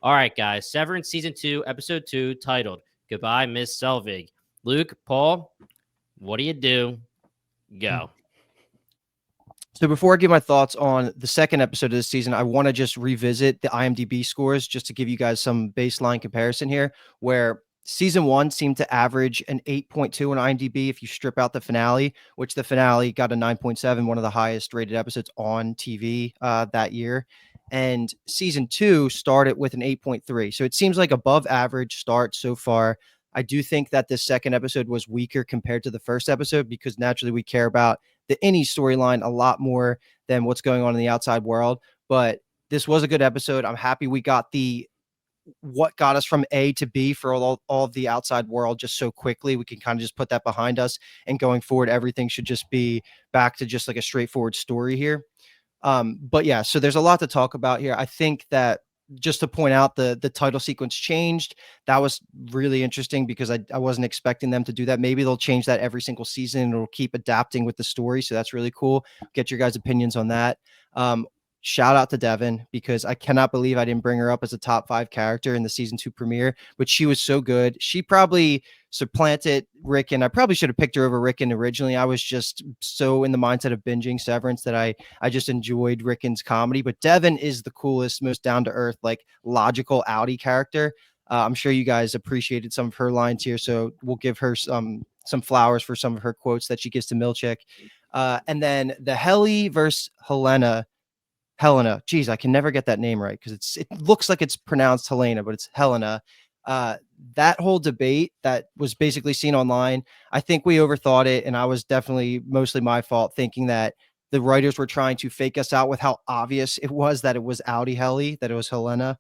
All right, guys. Severance Season 2, Episode 2, titled Goodbye, Miss Selvig. Luke, Paul, what do you do? Go. So before I give my thoughts on the second episode of this season, I want to just revisit the IMDb scores just to give you guys some baseline comparison here, where season 1 seemed to average an 8.2 on IMDb if you strip out the finale, which the finale got a 9.7, one of the highest rated episodes on TV that year. And season 2 started with an 8.3. So it seems like above average start so far. I do think that this second episode was weaker compared to the first episode because naturally we care about the Innie storyline a lot more than what's going on in the outside world. But this was a good episode. I'm happy we got the what got us from A to B for all of the outside world just so quickly. We can kind of just put that behind us, and going forward, everything should just be back to just like a straightforward story here. But yeah, so there's a lot to talk about here. I think that just to point out the title sequence changed. That was really interesting because I wasn't expecting them to do that. Maybe they'll change that every single season and it'll keep adapting with the story. So that's really cool. Get your guys' opinions on that. Shout out to Devin because I cannot believe I didn't bring her up as a top 5 character in the season 2 premiere, but she was so good. She probably supplanted Rickon. I probably should have picked her over Rickon originally. I was just so in the mindset of binging Severance that I just enjoyed Rickon's comedy, but Devin is the coolest, most down to earth, like logical Audi character. I'm sure you guys appreciated some of her lines here, so we'll give her some flowers for some of her quotes that she gives to Milch. And then the Helly versus Helena. Geez, I can never get that name right because it looks like it's pronounced Helena, but it's Helena. That whole debate that was basically seen online, I think we overthought it, and I was definitely mostly my fault thinking that the writers were trying to fake us out with how obvious it was that it was Audi Helly, that it was Helena,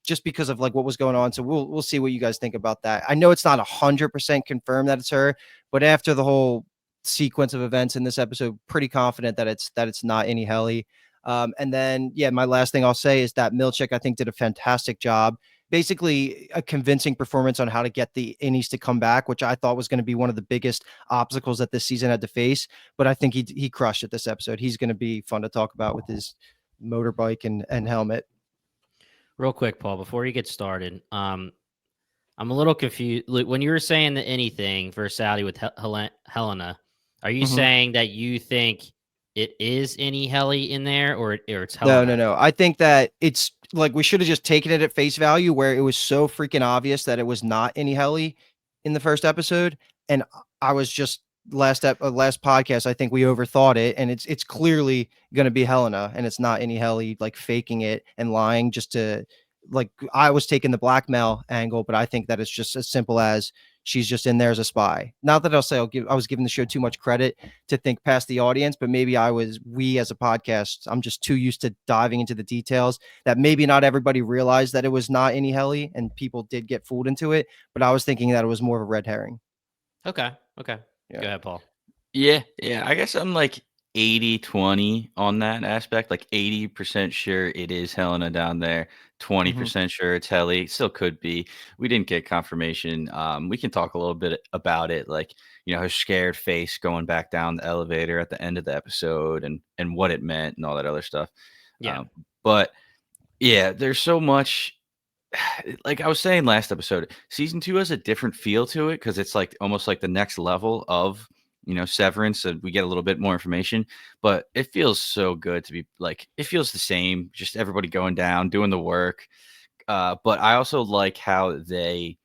just because of like what was going on. So we'll see what you guys think about that. I know it's not 100% confirmed that it's her, but after the whole sequence of events in this episode, pretty confident that it's not any Helly. And then, yeah, my last thing I'll say is that Milchik, I think, did a fantastic job. Basically, a convincing performance on how to get the innies to come back, which I thought was going to be one of the biggest obstacles that this season had to face. But I think he crushed it this episode. He's going to be fun to talk about with his motorbike and helmet. Real quick, Paul, before you get started, I'm a little confused. When you were saying the anything for Sally with Helena, are you saying that you think it is any Helly in there or it's Helena? No. I think that it's like we should have just taken it at face value where it was so freaking obvious that it was not any Helly in the first episode. And I was just last podcast, I think we overthought it, and it's clearly going to be Helena, and it's not any Helly like faking it and lying just to like I was taking the blackmail angle, but I think that it's just as simple as she's just in there as a spy. Not that I'll say I was giving the show too much credit to think past the audience, but maybe we as a podcast, I'm just too used to diving into the details that maybe not everybody realized that it was not any Helly and people did get fooled into it. But I was thinking that it was more of a red herring. Okay. Yeah. Go ahead, Paul. Yeah. I guess I'm like 80-20 on that aspect. Like 80% sure it is Helena down there. 20% sure it's Helly. Still could be. We didn't get confirmation. We can talk a little bit about it, like her scared face going back down the elevator at the end of the episode, and what it meant and all that other stuff. Yeah. But yeah, there's so much. Like I was saying last episode, season 2 has a different feel to it because it's like almost like the next level of Severance, and we get a little bit more information, but it feels so good to be like, it feels the same, just everybody going down, doing the work. But I also like how they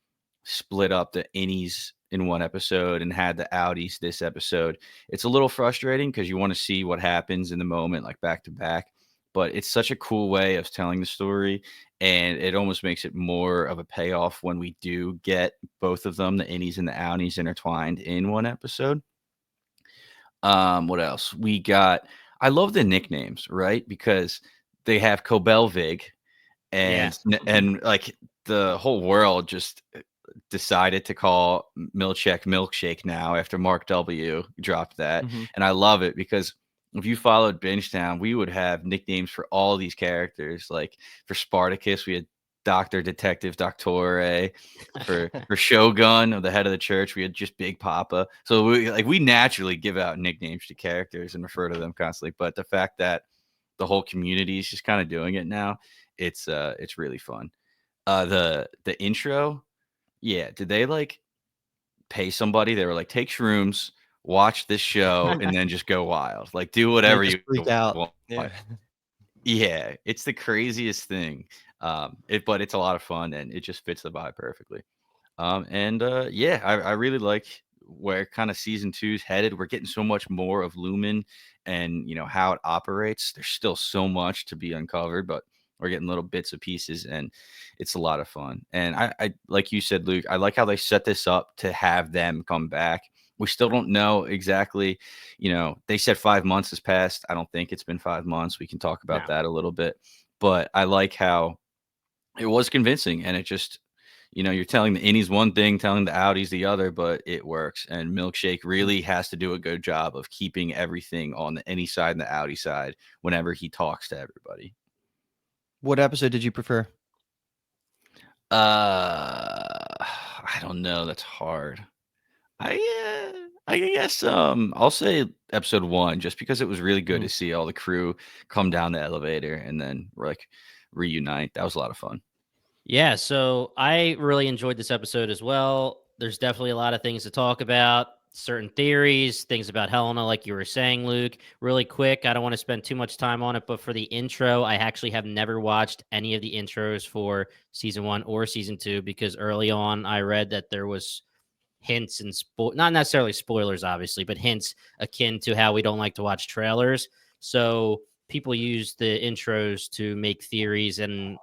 split up the innies in one episode and had the outies this episode. It's a little frustrating because you want to see what happens in the moment, like back to back, but it's such a cool way of telling the story, and it almost makes it more of a payoff when we do get both of them, the innies and the outies, intertwined in one episode. What else? We got I love the nicknames, right? Because they have Cobel Vig and like the whole world just decided to call Milchek Milkshake now after Mark W dropped that. And I love it because if you followed Bingetown, we would have nicknames for all these characters. Like for Spartacus, we had Doctor, Detective, Doctore. For Shogun, or the head of the church, we had just Big Papa. So we naturally give out nicknames to characters and refer to them constantly. But the fact that the whole community is just kind of doing it now, it's really fun. The intro, yeah. Did they like pay somebody? They were like, take shrooms, watch this show, and then just go wild. Like, do Yeah, whatever just you freak out. want. Yeah. Yeah, it's the craziest thing. But it's a lot of fun and it just fits the vibe perfectly. Yeah, I really like where kind of season two's headed. We're getting so much more of Lumen and how it operates. There's still so much to be uncovered, but we're getting little bits of pieces and it's a lot of fun. And I like you said, Luke, I like how they set this up to have them come back. We still don't know exactly, they said 5 months has passed. I don't think it's been 5 months. We can talk about No. that a little bit. But I like how it was convincing and it just you're telling the innies one thing, telling the outies the other, but it works. And Milkshake really has to do a good job of keeping everything on the innie side and the outie side whenever he talks to everybody. What episode did you prefer? I don't know. That's hard. I guess I'll say episode 1 just because it was really good to see all the crew come down the elevator and then like reunite. That was a lot of fun. Yeah, so I really enjoyed this episode as well. There's definitely a lot of things to talk about, certain theories, things about Helena, like you were saying, Luke. Really quick, I don't want to spend too much time on it, but for the intro, I actually have never watched any of the intros for season 1 or season 2 because early on I read that there was hints and not necessarily spoilers, obviously, but hints akin to how we don't like to watch trailers. So people use the intros to make theories, and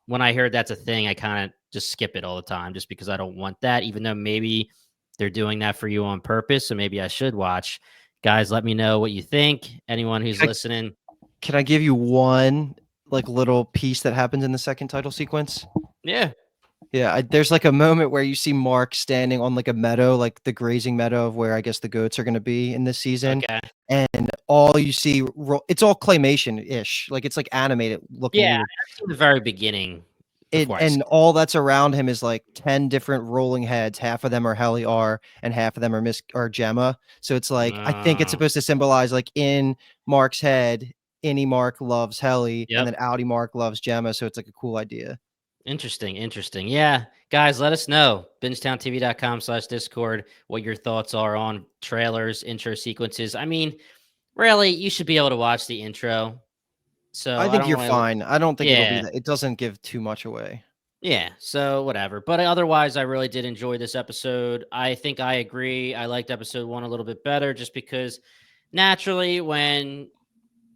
when I heard that's a thing, I kind of just skip it all the time just because I don't want that, even though maybe they're doing that for you on purpose. So maybe I should watch. Guys, let me know what you think. Anyone who's listening. Can I give you one like little piece that happens in the second title sequence? Yeah. Yeah, there's like a moment where you see Mark standing on like a meadow, like the grazing meadow of where I guess the goats are going to be in this season. Okay. And all you see, it's all claymation-ish. Like it's like animated looking Yeah. weird. I've seen the very beginning before I And all that's around him is like 10 different rolling heads. Half of them are Helly R and half of them are Gemma. So it's like, I think it's supposed to symbolize like in Mark's head, Innie Mark loves Helly and then Outie Mark loves Gemma. So it's like a cool idea. Interesting. Yeah. Guys, let us know. bingetowntv.com/Discord what your thoughts are on trailers, intro sequences. I mean, really, you should be able to watch the intro. So I I think don't you're really, fine. I don't think it'll be yeah. that. It doesn't give too much away. Yeah, so whatever. But otherwise, I really did enjoy this episode. I think I agree. I liked episode 1 a little bit better just because naturally, when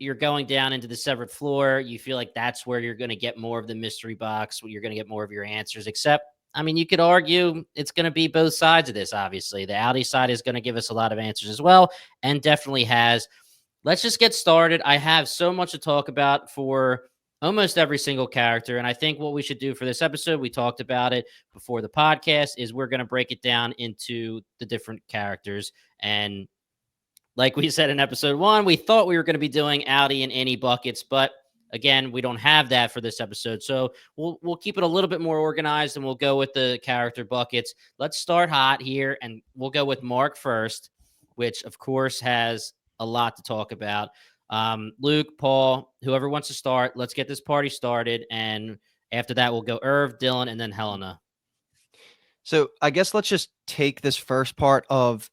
you're going down into the severed floor, you feel like that's where you're going to get more of the mystery box, where you're going to get more of your answers. Except, I mean, you could argue it's going to be both sides of this, obviously. The Audi side is going to give us a lot of answers as well, and definitely has. Let's just get started. I have so much to talk about for almost every single character. And I think what we should do for this episode, we talked about it before the podcast, is we're going to break it down into the different characters. And like we said in episode 1, we thought we were going to be doing Audi and Innie buckets, but again, we don't have that for this episode. So we'll keep it a little bit more organized and we'll go with the character buckets. Let's start hot here and we'll go with Mark first, which of course has a lot to talk about. Luke, Paul, whoever wants to start, let's get this party started. And after that, we'll go Irv, Dylan, and then Helena. So I guess let's just take this first part of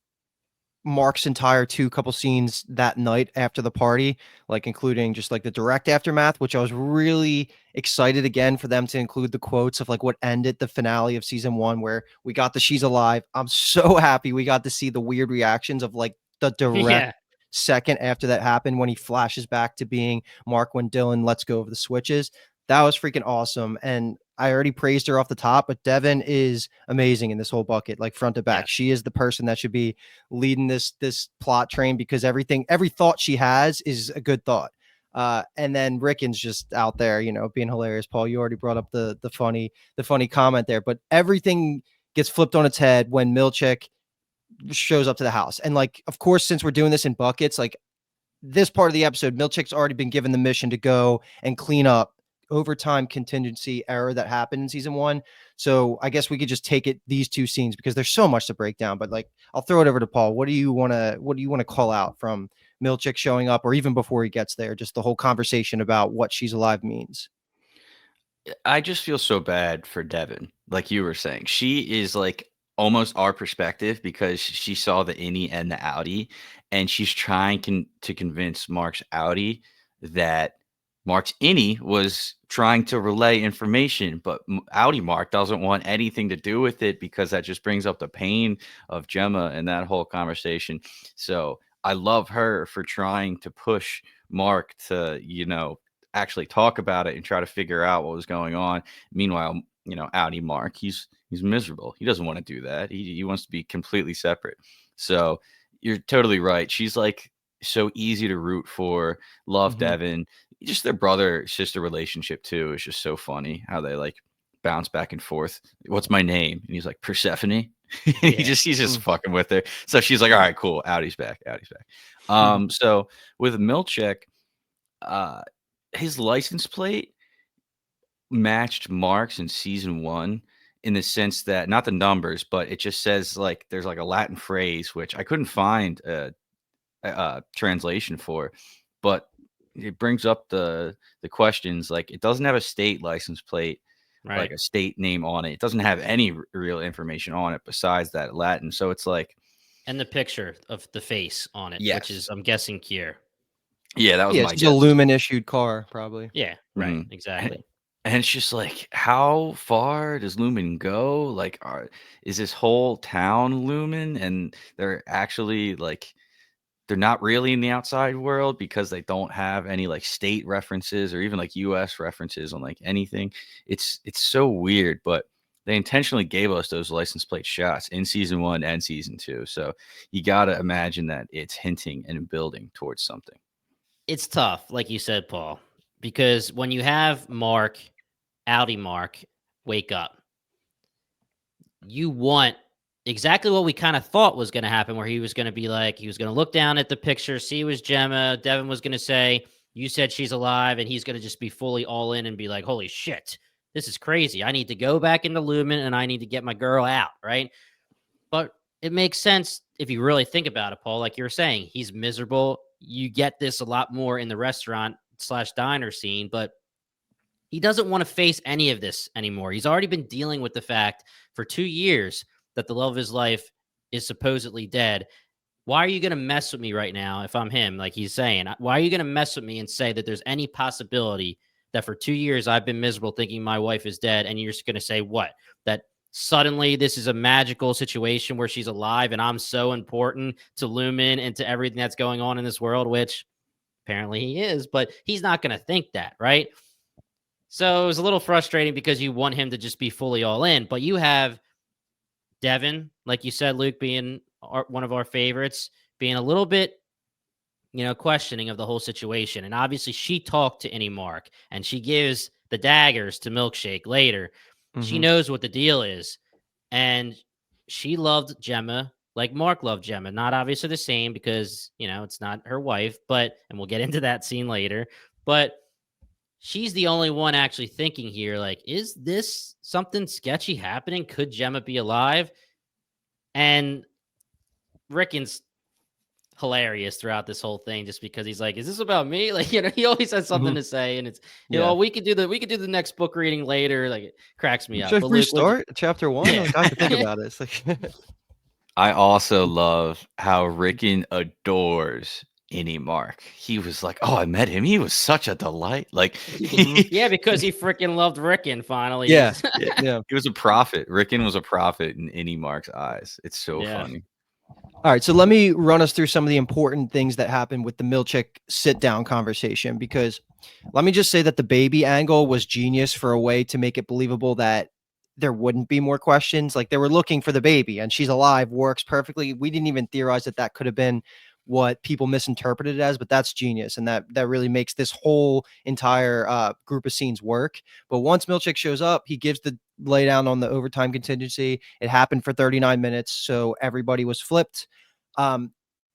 Mark's entire couple scenes that night after the party, like including just like the direct aftermath, which I was really excited again for them to include the quotes of like what ended the finale of season 1, where we got the she's alive. I'm so happy we got to see the weird reactions of like the direct second after that happened when he flashes back to being Mark when Dylan lets go of the switches. That was freaking awesome. And I already praised her off the top, but Devin is amazing in this whole bucket, like front to back. Yeah. She is the person that should be leading this plot train because every thought she has is a good thought. And then Rickon's just out there, being hilarious. Paul, you already brought up the funny comment there, but everything gets flipped on its head when Milchek shows up to the house. And like, of course, since we're doing this in buckets, like this part of the episode, Milchek's already been given the mission to go and clean up overtime contingency error that happened in season 1. So I guess we could just take it these two scenes because there's so much to break down. But like, I'll throw it over to Paul. What do you want to call out from Milchek showing up, or even before he gets there, just the whole conversation about what she's alive means? I just feel so bad for Devin. Like you were saying, she is like almost our perspective because she saw the innie and the outie, and she's trying to convince Mark's outie that Mark's innie was trying to relay information, but outie Mark doesn't want anything to do with it because that just brings up the pain of Gemma and that whole conversation. So I love her for trying to push Mark to, actually talk about it and try to figure out what was going on. Meanwhile, outie Mark, he's miserable. He doesn't want to do that. He wants to be completely separate. So you're totally right. She's like so easy to root for. Love Devin. Just their brother sister relationship too is just so funny how they like bounce back and forth. What's my name? And he's like Persephone. He's just fucking with her. So she's like, all right, cool. Outie's back. Outie's back. So with Milchek, his license plate matched Mark's in season 1 in the sense that not the numbers, but it just says like there's like a Latin phrase which I couldn't find a translation for, but it brings up the questions. Like it doesn't have a state license plate, Right. like a state name on it. It doesn't have any real information on it besides that Latin. So it's like, And the picture of the face on it, which is, yes, I'm guessing, Kier. yeah, that was Yeah, my it's just a guess. Lumen issued car, probably. Yeah, right. Mhm. Exactly. And it's just like, how far does Lumen go? Like, is this whole town Lumen? And they're actually like, they're not really in the outside world because they don't have any like state references or even like US references on like anything. It's so weird, but they intentionally gave us those license plate shots in season 1 and season 2. So you got to imagine that it's hinting and building towards something. It's tough, like you said, Paul, because when you have Mark, Audi Mark, wake up, you want exactly what we kind of thought was going to happen, where he was going to be like, he was going to look down at the picture, see it was Gemma. Devin was going to say, you said she's alive, and he's going to just be fully all in and be like, holy shit, this is crazy. I need to go back into Lumen and I need to get my girl out, right? But it makes sense if you really think about it, Paul. Like you were saying, he's miserable. You get this a lot more in the restaurant / diner scene, but he doesn't want to face any of this anymore. He's already been dealing with the fact for 2 years that the love of his life is supposedly dead. Why are you going to mess with me right now if I'm him? Like he's saying, why are you going to mess with me and say that there's any possibility that for 2 years I've been miserable thinking my wife is dead? And you're just going to say what? That suddenly this is a magical situation where she's alive and I'm so important to Lumen and to everything that's going on in this world, which apparently he is, but he's not going to think that, right? So it was a little frustrating because you want him to just be fully all in, but you have Devin, like you said, Luke, being one of our favorites, being a little bit, questioning of the whole situation. And obviously she talked to any Mark and she gives the daggers to Milkshake later. She knows what the deal is. And she loved Gemma like Mark loved Gemma. Not obviously the same because, it's not her wife, and we'll get into that scene later. But she's the only one actually thinking here, like, is this something sketchy happening? Could Gemma be alive? And Rickon's hilarious throughout this whole thing just because he's like, is this about me? Like, he always has something to say, and it's, we could do the next book reading later. Like, it cracks me up. Should I But Luke, restart chapter 1? Yeah. Like, I have to think about it. It's like I also love how Rickon adores any Mark. He was like, oh, I met him. He was such a delight. Like, yeah, because he freaking loved Rickon finally. yeah. He was a prophet. Rickon was a prophet in any Mark's eyes. It's so funny. All right, so let me run us through some of the important things that happened with the Milchek sit-down conversation, because let me just say that the baby angle was genius for a way to make it believable that there wouldn't be more questions. Like, they were looking for the baby and she's alive, works perfectly. We didn't even theorize that could have been what people misinterpreted it as, but that's genius. And that really makes this whole entire group of scenes work. But once Milchek shows up, he gives the lay down on the overtime contingency. It happened for 39 minutes. So everybody was flipped.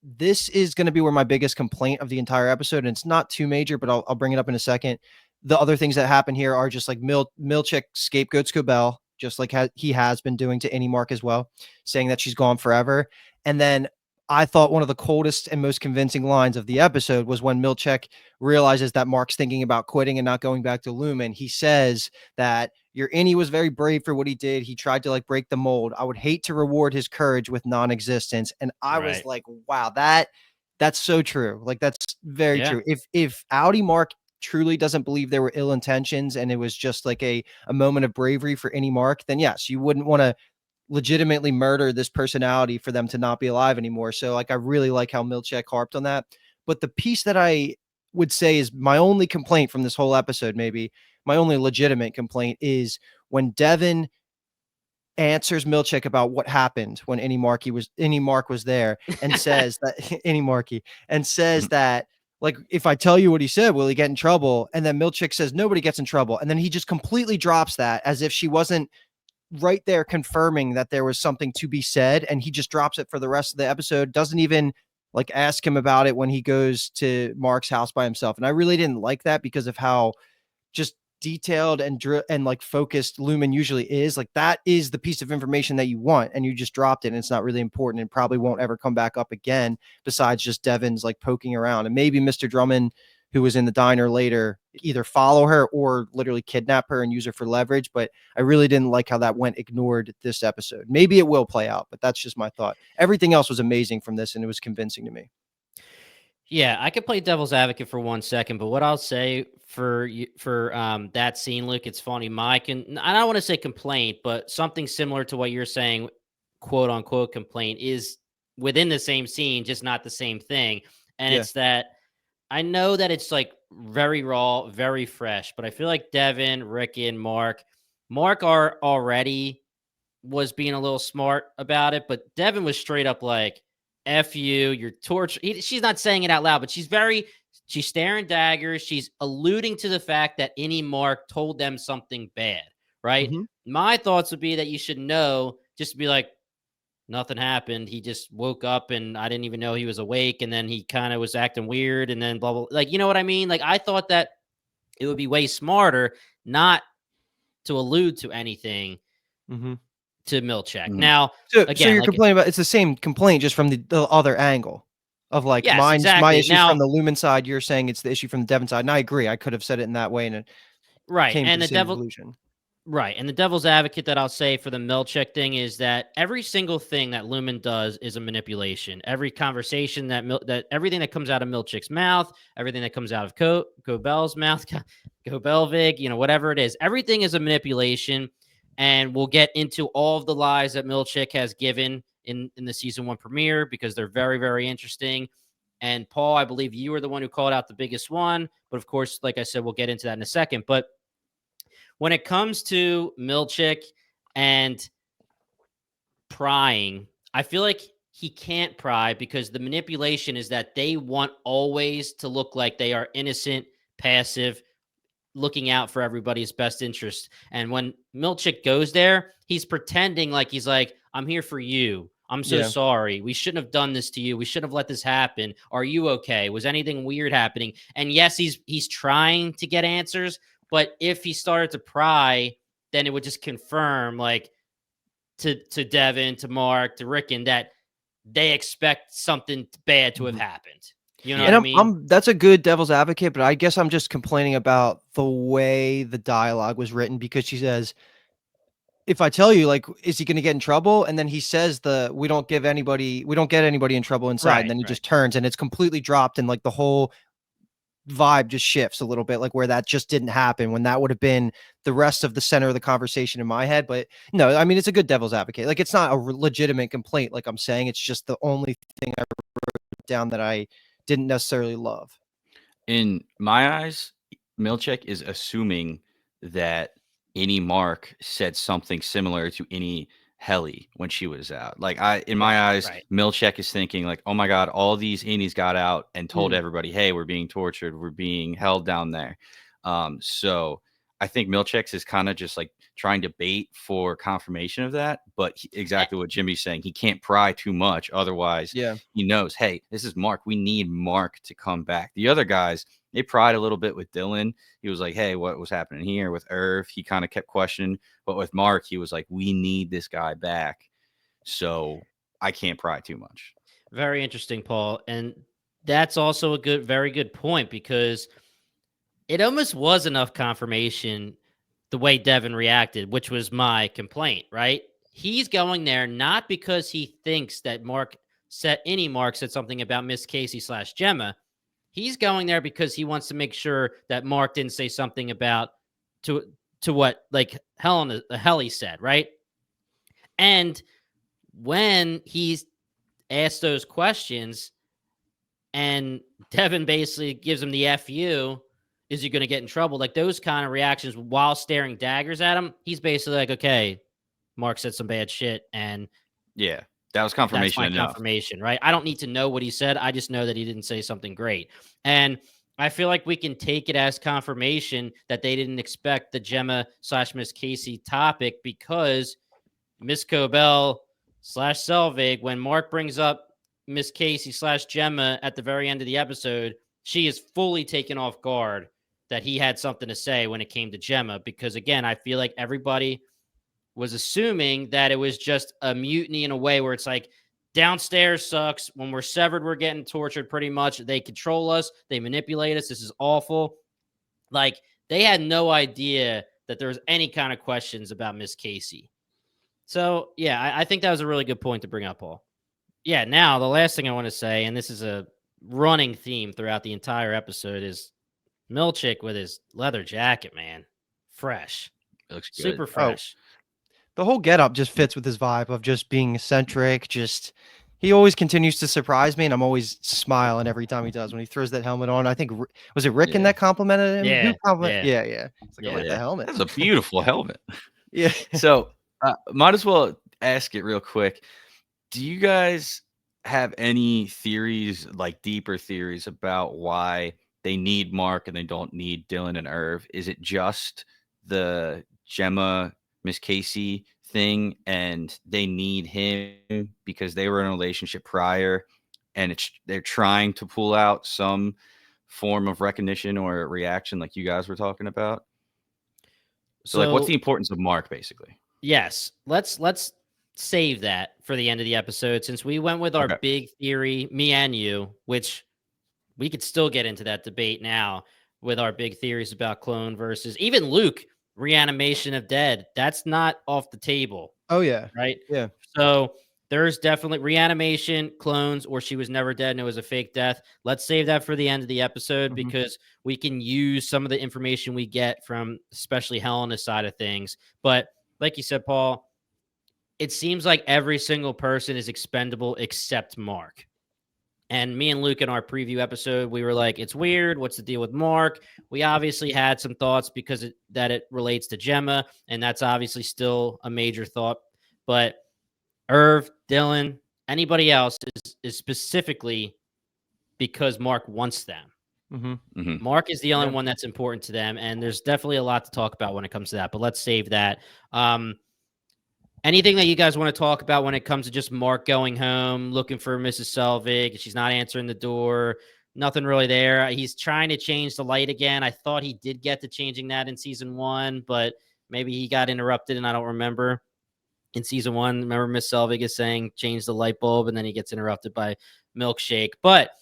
This is going to be where my biggest complaint of the entire episode, and it's not too major, but I'll bring it up in a second. The other things that happen here are just like Milchek scapegoats Cobel, just like he has been doing to any Mark as well, saying that she's gone forever. And then I thought one of the coldest and most convincing lines of the episode was when Milchek realizes that Mark's thinking about quitting and not going back to Lumen. He says that your innie was very brave for what he did. He tried to like break the mold. I would hate to reward his courage with non-existence. And I was like, wow, that's so true. Like that's very true. If Audi Mark truly doesn't believe there were ill intentions and it was just like a moment of bravery for any Mark, then yes, you wouldn't want to legitimately murder this personality for them to not be alive anymore. So like I really like how Milchek harped on that. But the piece that I would say is my only complaint from this whole episode, maybe my only legitimate complaint, is when Devin answers Milchek about what happened when any Mark was there and says that any Marky and says that like if I tell you what he said, will he get in trouble? And then Milchek says nobody gets in trouble. And then he just completely drops that as if she wasn't right there confirming that there was something to be said, and he just drops it for the rest of the episode, doesn't even like ask him about it when he goes to Mark's house by himself. And I really didn't like that because of how just detailed and like focused Lumen usually is. Like that is the piece of information that you want, and you just dropped it, and it's not really important and probably won't ever come back up again, besides just Devin's like poking around. And maybe Mr. Drummond, who was in the diner later, either follow her or literally kidnap her and use her for leverage. But I really didn't like how that went ignored this episode. Maybe it will play out, but that's just my thought. Everything else was amazing from this, and it was convincing to me. Yeah, I could play devil's advocate for 1 second, but what I'll say for that scene, Luke, it's funny. Mike, and I don't want to say complaint, but something similar to what you're saying, quote unquote complaint, is within the same scene, just not the same thing. And it's that I know that it's like very raw, very fresh, but I feel like Devin, Rick, and Mark are already was being a little smart about it, but Devin was straight up like, F you, you're torture. She's not saying it out loud, but she's staring daggers. She's alluding to the fact that any Mark told them something bad, right? Mm-hmm. My thoughts would be that you should know, just to be like, nothing happened. He just woke up and I didn't even know he was awake. And then he kind of was acting weird and then blah, blah. Like, you know what I mean? Like, I thought that it would be way smarter not to allude to anything. Mm-hmm. To Milchek. Now, so again, you're complaining about it's the same complaint, just from the other angle of like my issue now, from the Lumen side. You're saying it's the issue from the Devin side, and I agree. I could have said it in that way, and it came to the same conclusion. Right, and the devil's advocate that I'll say for the Milchek thing is that every single thing that Lumen does is a manipulation. Every conversation that everything that comes out of Milchek's mouth, everything that comes out of Cobel's mouth, Cobelvig, whatever it is, everything is a manipulation. And we'll get into all of the lies that Milchek has given in the season 1 premiere because they're very, very interesting. And Paul, I believe you were the one who called out the biggest one. But of course, like I said, we'll get into that in a second. But when it comes to Milchek and prying, I feel like he can't pry because the manipulation is that they want always to look like they are innocent, passive, looking out for everybody's best interest. And when Milchek goes there, he's pretending like he's like, I'm here for you. I'm so sorry. We shouldn't have done this to you. We shouldn't have let this happen. Are you okay? Was anything weird happening? And yes, he's trying to get answers, but if he started to pry, then it would just confirm like to Devin, to Mark, to Rickon that they expect something bad to have happened. You know what I mean? That's a good devil's advocate, but I guess I'm just complaining about the way the dialogue was written, because she says, if I tell you, like, is he going to get in trouble? And then he says we don't get anybody in trouble inside. Right, and then he just turns and it's completely dropped. And like the whole vibe just shifts a little bit, like where that just didn't happen, when that would have been the rest of the center of the conversation in my head. But no, I mean, it's a good devil's advocate. Like, it's not a legitimate complaint. Like I'm saying, it's just the only thing I wrote down that I didn't necessarily love. In my eyes, Milchek is assuming that any Mark said something similar to any Helly when she was out. Like in my eyes, Milchek is thinking like, oh my God, all these innies got out and told everybody, hey, we're being tortured. We're being held down there. So I think Milchek is kind of just like trying to bait for confirmation of that. But exactly what Jimmy's saying, he can't pry too much. Otherwise, he knows, hey, this is Mark. We need Mark to come back. The other guys, they pried a little bit with Dylan. He was like, hey, what was happening here? With Irv, he kind of kept questioning. But with Mark, he was like, we need this guy back. So I can't pry too much. Very interesting, Paul. And that's also a very good point, because it almost was enough confirmation the way Devin reacted, which was my complaint, right? He's going there not because he thinks that Mark said something about Miss Casey / Gemma. He's going there because he wants to make sure that Mark didn't say something about to what like Helly said, right? And when he's asked those questions and Devin basically gives him the FU, is he going to get in trouble? Like those kind of reactions while staring daggers at him, he's basically like, okay, Mark said some bad shit, and Yeah, that was that's confirmation my enough. confirmation, right? I don't need to know what he said. I just know that he didn't say something great. And I feel like we can take it as confirmation that they didn't expect the Gemma / Miss Casey topic, because Miss Cobel / Selvig, when Mark brings up Miss Casey / Gemma at the very end of the episode, she is fully taken off guard that he had something to say when it came to Gemma. Because again, I feel like everybody was assuming that it was just a mutiny in a way where it's like, downstairs sucks. When we're severed, we're getting tortured pretty much. They control us. They manipulate us. This is awful. Like, they had no idea that there was any kind of questions about Miss Casey. So, yeah, I think that was a really good point to bring up, Paul. Yeah, now the last thing I want to say, and this is a running theme throughout the entire episode, is Milch with his leather jacket, man. Fresh. It looks good. Super fresh. The whole getup just fits with his vibe of just being eccentric. He always continues to surprise me, and I'm always smiling every time he does when he throws that helmet on. I think was it Rick Yeah. that complimented him? Yeah, Yeah. It's like, I like the helmet. That's a beautiful helmet. Yeah. So might as well ask it real quick. Do you guys have any theories, like deeper theories, about why they need Mark and they don't need Dylan and Irv? Is it just the Gemma, Miss Casey thing, and they need him because they were in a relationship prior, and they're trying to pull out some form of recognition or reaction, like you guys were talking about? So like, what's the importance of Mark, basically? Yes, let's save that for the end of the episode, since we went with our big theory, me and you, which we could still get into that debate now with our big theories about clone versus even Luke reanimation of dead. That's not off the table. Oh yeah. Right. Yeah. So there's definitely reanimation, clones, or she was never dead and it was a fake death. Let's save that for the end of the episode, because we can use some of the information we get from especially Helena's side of things. But like you said, Paul, it seems like every single person is expendable except Mark. And me and Luke in our preview episode, we were like, it's weird. What's the deal with Mark? We obviously had some thoughts because it relates to Gemma, and that's obviously still a major thought. But Irv, Dylan, anybody else is specifically because Mark wants them. Mark is the only one that's important to them, and there's definitely a lot to talk about when it comes to that. But let's save that. Anything that you guys want to talk about when it comes to just Mark going home, looking for Mrs. Selvig? She's not answering the door. Nothing really there. He's trying to change the light again. I thought he did get to changing that in season 1, but maybe he got interrupted and I don't remember. In season 1, remember Miss Selvig is saying change the light bulb, and then he gets interrupted by Milkshake. But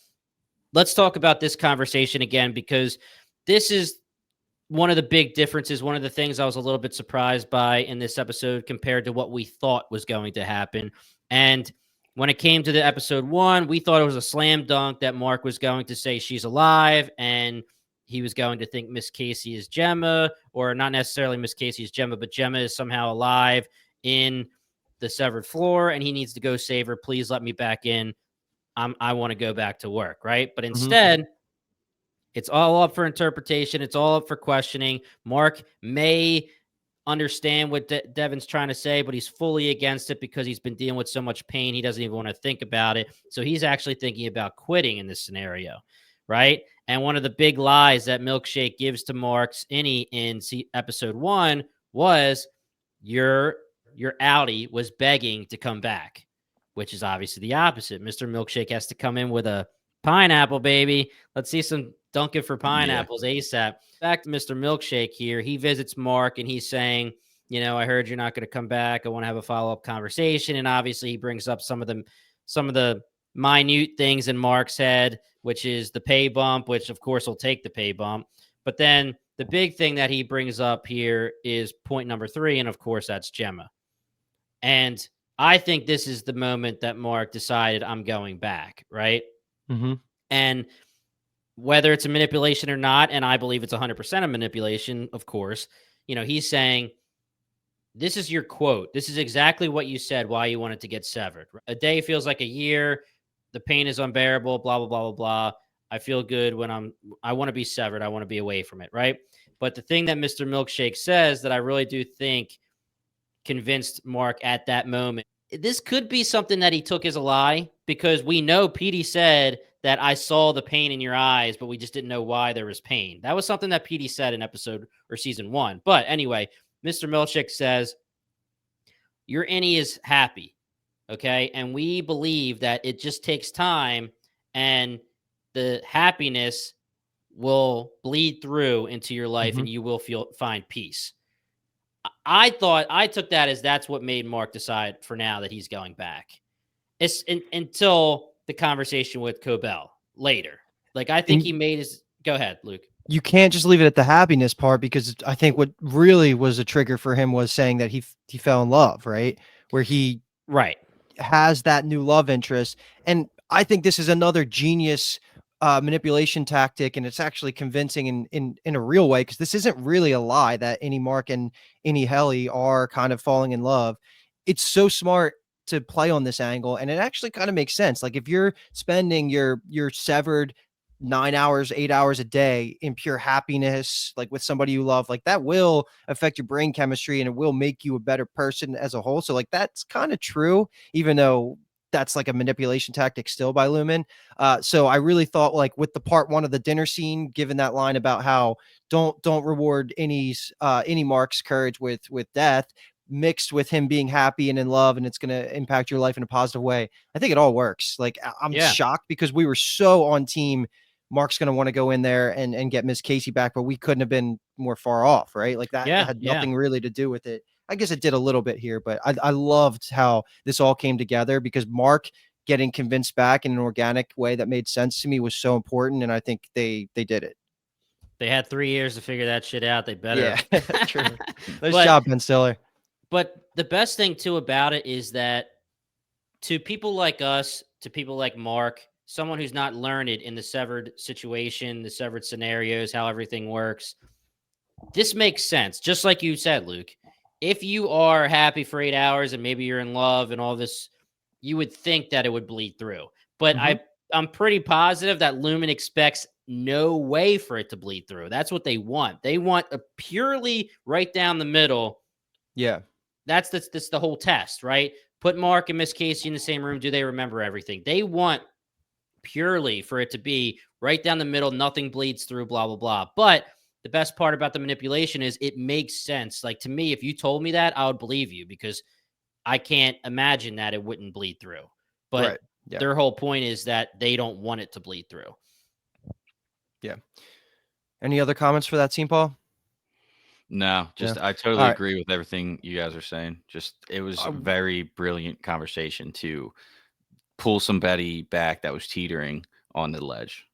let's talk about this conversation again, because this is one of the big differences, one of the things I was a little bit surprised by in this episode compared to what we thought was going to happen. And when it came to the episode 1, we thought it was a slam dunk that Mark was going to say she's alive, and he was going to think Miss Casey is Gemma, or not necessarily Miss Casey is Gemma, but Gemma is somehow alive in the severed floor, and he needs to go save her. Please let me back in. I want to go back to work, right? But instead, it's all up for interpretation. It's all up for questioning. Mark may understand what Devin's trying to say, but he's fully against it because he's been dealing with so much pain. He doesn't even want to think about it. So he's actually thinking about quitting in this scenario, right? And one of the big lies that Milkshake gives to Mark's in episode 1 was your outie was begging to come back, which is obviously the opposite. Mr. Milkshake has to come in with a pineapple, baby. Let's see some dunking for pineapples ASAP. Back to Mr. Milkshake here. He visits Mark and he's saying, I heard you're not going to come back. I want to have a follow-up conversation. And obviously he brings up some of the minute things in Mark's head, which is the pay bump, which of course will take the pay bump. But then the big thing that he brings up here is point number 3. And of course, that's Gemma. And I think this is the moment that Mark decided I'm going back, right? Mm-hmm. And whether it's a manipulation or not, and I believe it's 100% a manipulation, of course, he's saying, this is your quote. This is exactly what you said, why you wanted to get severed. A day feels like a year. The pain is unbearable, blah, blah, blah, blah, blah. I feel good when I want to be severed. I want to be away from it, right? But the thing that Mr. Milkshake says that I really do think convinced Mark at that moment, this could be something that he took as a lie, because we know Petey said that I saw the pain in your eyes, but we just didn't know why there was pain. That was something that Petey said in episode or season 1. But anyway, Mr. Milchik says, your innie is happy, okay? And we believe that it just takes time, and the happiness will bleed through into your life, and you will find peace. I took that as that's what made Mark decide for now that he's going back. It's until the conversation with Cobel later. Like, I think he made his... Go ahead, Luke. You can't just leave it at the happiness part, because I think what really was a trigger for him was saying that he fell in love, right? Where he has that new love interest. And I think this is another genius manipulation tactic, and it's actually convincing in a real way, because this isn't really a lie that any Mark and any Helly are kind of falling in love. It's so smart to play on this angle, and it actually kind of makes sense. Like, if you're spending your severed 9 hours, 8 hours a day in pure happiness, like with somebody you love, like that will affect your brain chemistry, and it will make you a better person as a whole. So like, that's kind of true, even though that's like a manipulation tactic still by Lumen. So I really thought, like, with the part 1 of the dinner scene, given that line about how don't reward any Mark's courage with death, mixed with him being happy and in love, and it's going to impact your life in a positive way, I think it all works. Like, I'm shocked, because we were so on team Mark's going to want to go in there and get Miss Casey back, but we couldn't have been more far off, right? Like, that had nothing really to do with it. I guess it did a little bit here, but I loved how this all came together, because Mark getting convinced back in an organic way that made sense to me was so important, and I think they did it. They had 3 years to figure that shit out. They better. Yeah, true. Nice job, Ben Stiller. But the best thing, too, about it is that to people like us, to people like Mark, someone who's not learned in the severed situation, the severed scenarios, how everything works, this makes sense. Just like you said, Luke, if you are happy for 8 hours and maybe you're in love and all this, you would think that it would bleed through. But I'm pretty positive that Lumen expects no way for it to bleed through. That's what they want. They want a purely right down the middle. Yeah. That's the whole test, right? Put Mark and Miss Casey in the same room. Do they remember everything? They want purely for it to be right down the middle. Nothing bleeds through, blah, blah, blah. But the best part about the manipulation is it makes sense. Like, to me, if you told me that, I would believe you, because I can't imagine that it wouldn't bleed through. But their whole point is that they don't want it to bleed through. Yeah. Any other comments for that scene, Paul? No, just I totally agree with everything you guys are saying. Just, it was a very brilliant conversation to pull somebody back that was teetering on the ledge.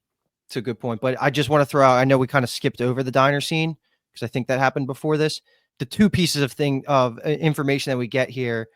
It's a good point, but I just want to throw out, I know we kind of skipped over the diner scene, because I think that happened before this. The 2 pieces of information that we get here,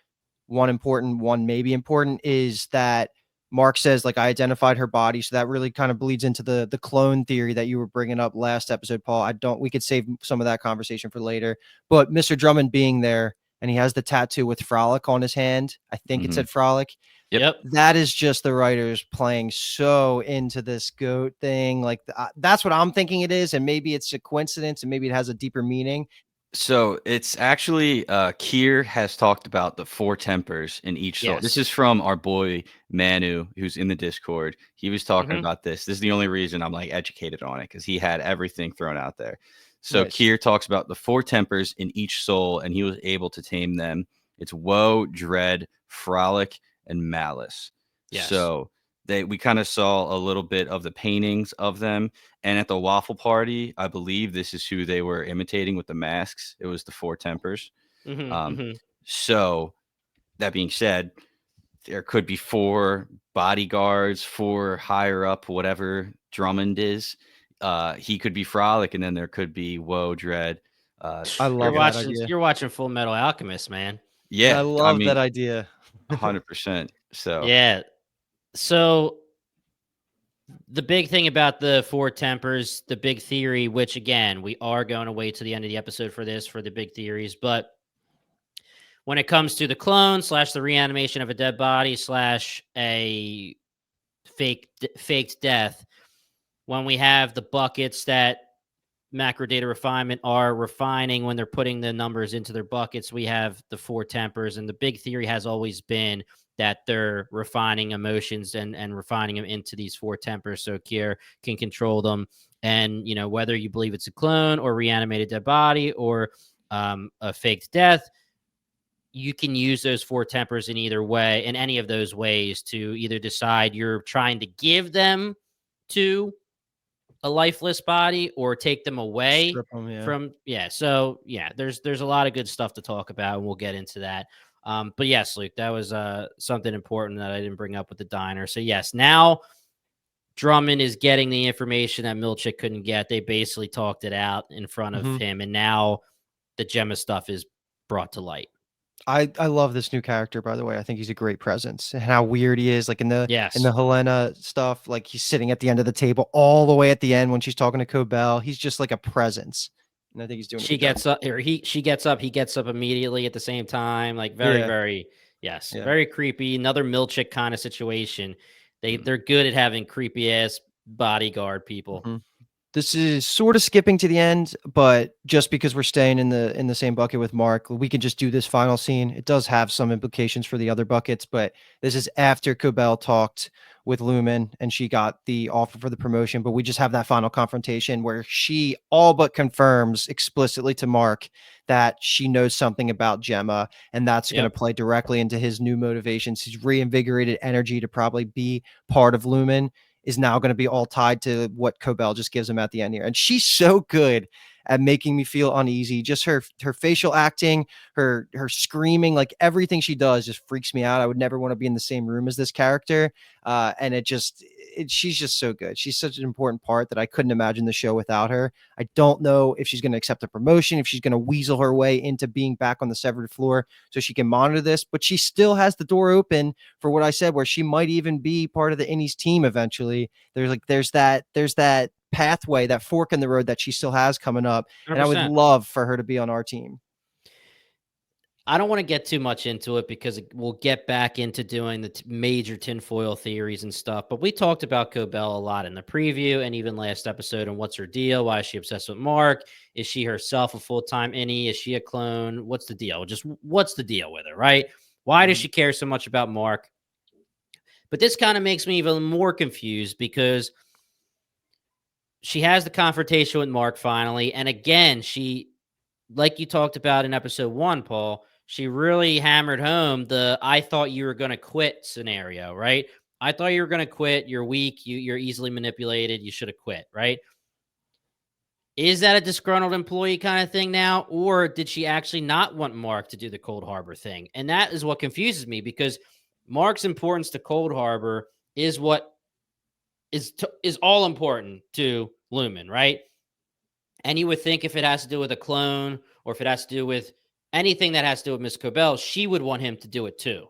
one important, one maybe important, is that Mark says, like, I identified her body. So that really kind of bleeds into the clone theory that you were bringing up last episode, Paul. We could save some of that conversation for later, but Mr. Drummond being there, and he has the tattoo with Frolic on his hand. I think it said Frolic. Yep. That is just the writers playing so into this goat thing. Like, that's what I'm thinking it is. And maybe it's a coincidence, and maybe it has a deeper meaning. So it's actually Kier has talked about the 4 tempers in each soul. Yes. This is from our boy Manu, who's in the Discord. He was talking about this. This is the only reason I'm like educated on it, because he had everything thrown out there. So Kier talks about the 4 tempers in each soul, and he was able to tame them. It's woe, dread, frolic, and malice. Yes. So we kind of saw a little bit of the paintings of them. And at the waffle party, I believe this is who they were imitating with the masks. It was the 4 tempers. So that being said, there could be 4 bodyguards, 4 higher up, whatever Drummond is. He could be Frolic, and then there could be Woe, Dread. I You're love that watching. idea. You're watching Full Metal Alchemist, man. I Yeah, I love that mean, idea. 100%. So Yeah. So the big thing about the 4 tempers, the big theory, which again we are going to wait to the end of the episode for this for the big theories, but when it comes to the clone / the reanimation of a dead body / a faked death, when we have the buckets that macro data refinement are refining when they're putting the numbers into their buckets, we have the 4 tempers. And the big theory has always been that they're refining emotions and refining them into these 4 tempers so Kier can control them. And, whether you believe it's a clone or reanimated dead body or a faked death, you can use those 4 tempers in either way, in any of those ways, to either decide you're trying to give them to a lifeless body or take them away Strip 'em, yeah. from. So there's a lot of good stuff to talk about, and we'll get into that. But yes, Luke, that was something important that I didn't bring up with the diner. So yes, now Drummond is getting the information that Milch couldn't get. They basically talked it out in front of him, and now the Gemma stuff is brought to light. I love this new character, by the way. I think he's a great presence. And how weird he is, like in the Yes. Helena stuff, like he's sitting at the end of the table all the way at the end when she's talking to Cobel. He's just like a presence. And I think he's doing She gets up, or she gets up, he gets up immediately at the same time. Like very, very creepy. Another Milchick kind of situation. They're good at having creepy ass bodyguard people. This is sort of skipping to the end, but just because we're staying in the same bucket with Mark, we can just do this final scene. It does have some implications for the other buckets, but this is after Cobel talked with Lumen and she got the offer for the promotion. But we just have that final confrontation where she all but confirms explicitly to Mark that she knows something about Gemma, and that's going to play directly into his new motivations. His reinvigorated energy to probably be part of Lumen is now going to be all tied to what Cobel just gives him at the end here. And she's so good at making me feel uneasy. Just her facial acting, her screaming, like everything she does just freaks me out. I would never want to be in the same room as this character. And she's just so good. She's such an important part that I couldn't imagine the show without her. I don't know if she's going to accept a promotion, if she's going to weasel her way into being back on the severed floor so she can monitor this, but she still has the door open for what I said, where she might even be part of the Innies team eventually. There's that pathway, that fork in the road that she still has coming up. 100%. And I would love for her to be on our team. I don't want to get too much into it because we'll get back into doing the major tinfoil theories and stuff. But we talked about Cobel a lot in the preview and even last episode. And what's her deal? Why is she obsessed with Mark? Is she herself a full-time Innie? Is she a clone? What's the deal? Just what's the deal with her, right? Why does she care so much about Mark? But this kind of makes me even more confused because she has the confrontation with Mark finally. And again, she, like you talked about in episode 1, Paul, she really hammered home the I thought you were going to quit scenario, right? I thought you were going to quit. You're weak. You're easily manipulated. You should have quit, right? Is that a disgruntled employee kind of thing now? Or did she actually not want Mark to do the Cold Harbor thing? And that is what confuses me because Mark's importance to Cold Harbor is what is all important to Lumen, right? And you would think if it has to do with a clone or if it has to do with anything that has to do with Miss Cobel, she would want him to do it too.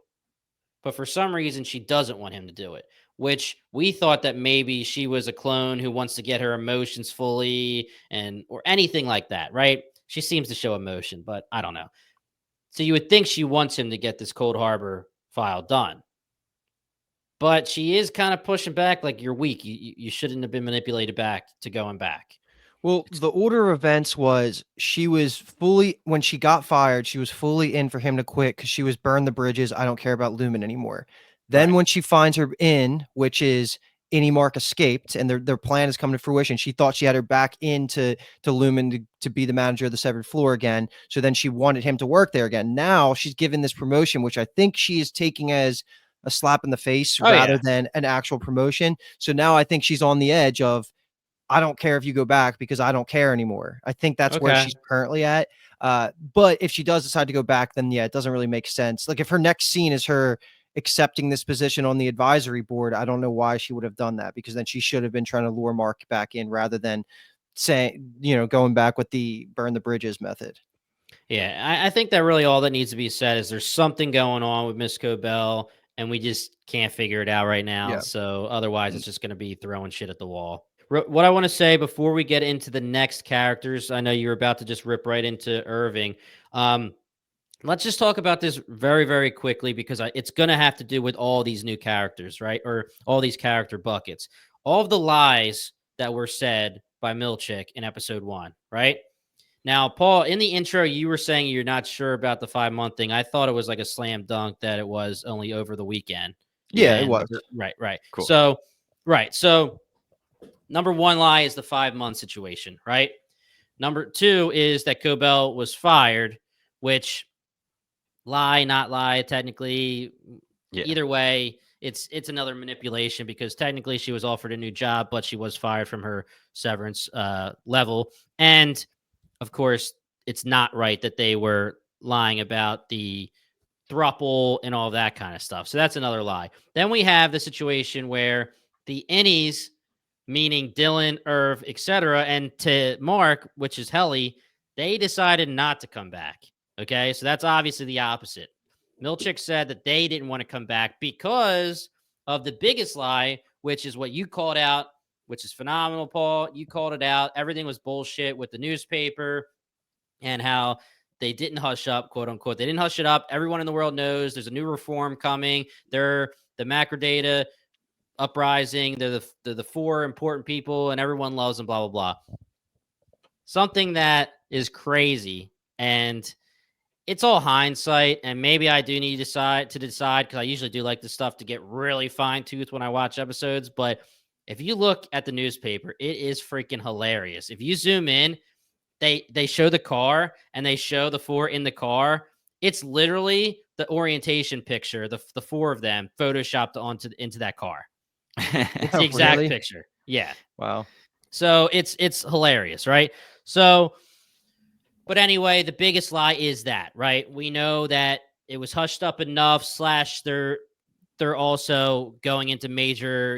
But for some reason, she doesn't want him to do it, which we thought that maybe she was a clone who wants to get her emotions fully or anything like that, right? She seems to show emotion, but I don't know. So you would think she wants him to get this Cold Harbor file done. But she is kind of pushing back like you're weak. You shouldn't have been manipulated back to going back. Well, the order of events was when she got fired, she was fully in for him to quit because she was burn the bridges. I don't care about Lumen anymore. Then when she finds her in, which is Innie Mark escaped and their plan has come to fruition, she thought she had her back into Lumen to be the manager of the severed floor again. So then she wanted him to work there again. Now she's given this promotion, which I think she is taking as a slap in the face rather than an actual promotion. So now I think she's on the edge of, I don't care if you go back because I don't care anymore. I think that's where she's currently at. But if she does decide to go back, then it doesn't really make sense. Like if her next scene is her accepting this position on the advisory board, I don't know why she would have done that, because then she should have been trying to lure Mark back in rather than saying, going back with the burn the bridges method. Yeah, I think that really all that needs to be said is there's something going on with Miss Cobel, and we just can't figure it out right now. Yeah. So otherwise, it's just going to be throwing shit at the wall. What I want to say before we get into the next characters, I know you're about to just rip right into Irving. Let's just talk about this very, very quickly, because it's going to have to do with all these new characters, right? Or all these character buckets. All of the lies that were said by Milch in episode 1, right? Now, Paul, in the intro, you were saying you're not sure about the 5-month thing. I thought it was like a slam dunk that it was only over the weekend. Yeah, it was. Right. Cool. So number 1 lie is the 5-month situation, right? Number 2 is that Cobel was fired, which lie, not lie, technically. Yeah. Either way, it's another manipulation, because technically she was offered a new job, but she was fired from her severance level. And of course, it's not right that they were lying about the thruple and all of that kind of stuff. So that's another lie. Then we have the situation where the innies, meaning Dylan, Irv, etc., and to Mark, which is Helly, they decided not to come back. Okay, so that's obviously the opposite. Milch said that they didn't want to come back because of the biggest lie, which is what you called out, which is phenomenal, Paul. You called it out. Everything was bullshit with the newspaper and how they didn't hush up, quote unquote. They didn't hush it up. Everyone in the world knows there's a new reform coming. They're the macrodata uprising. They're the 4 important people, and everyone loves them, blah, blah, blah. Something that is crazy, and it's all hindsight, and maybe I do need to decide, because I usually do like this stuff to get really fine-toothed when I watch episodes, but if you look at the newspaper, it is freaking hilarious. If you zoom in, they show the car, and they show the 4 in the car. It's literally the orientation picture, the 4 of them photoshopped into that car. It's the exact picture. Yeah. Wow. So it's hilarious, right? So, but anyway, the biggest lie is that, right? We know that it was hushed up enough, / they're also going into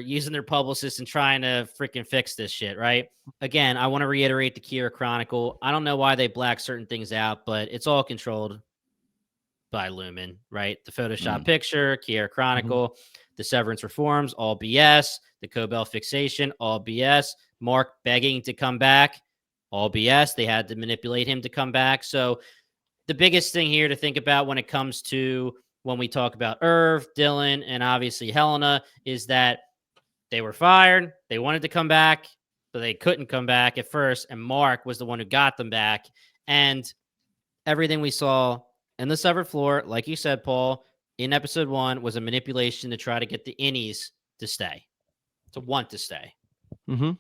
using their publicists and trying to freaking fix this shit, right? Again, I want to reiterate the Kier Chronicle. I don't know why they black certain things out, but it's all controlled by Lumen, right? The Photoshop picture, Kier Chronicle, the Severance reforms, all BS. The Cobel fixation, all BS. Mark begging to come back, all BS. They had to manipulate him to come back. So the biggest thing here to think about when it comes to when we talk about Irv, Dylan, and obviously Helena is that they were fired. They wanted to come back, but they couldn't come back at first. And Mark was the one who got them back. And everything we saw in the severed floor, like you said, Paul, in episode 1 was a manipulation to try to get the innies to stay, to want to stay. Mm-hmm.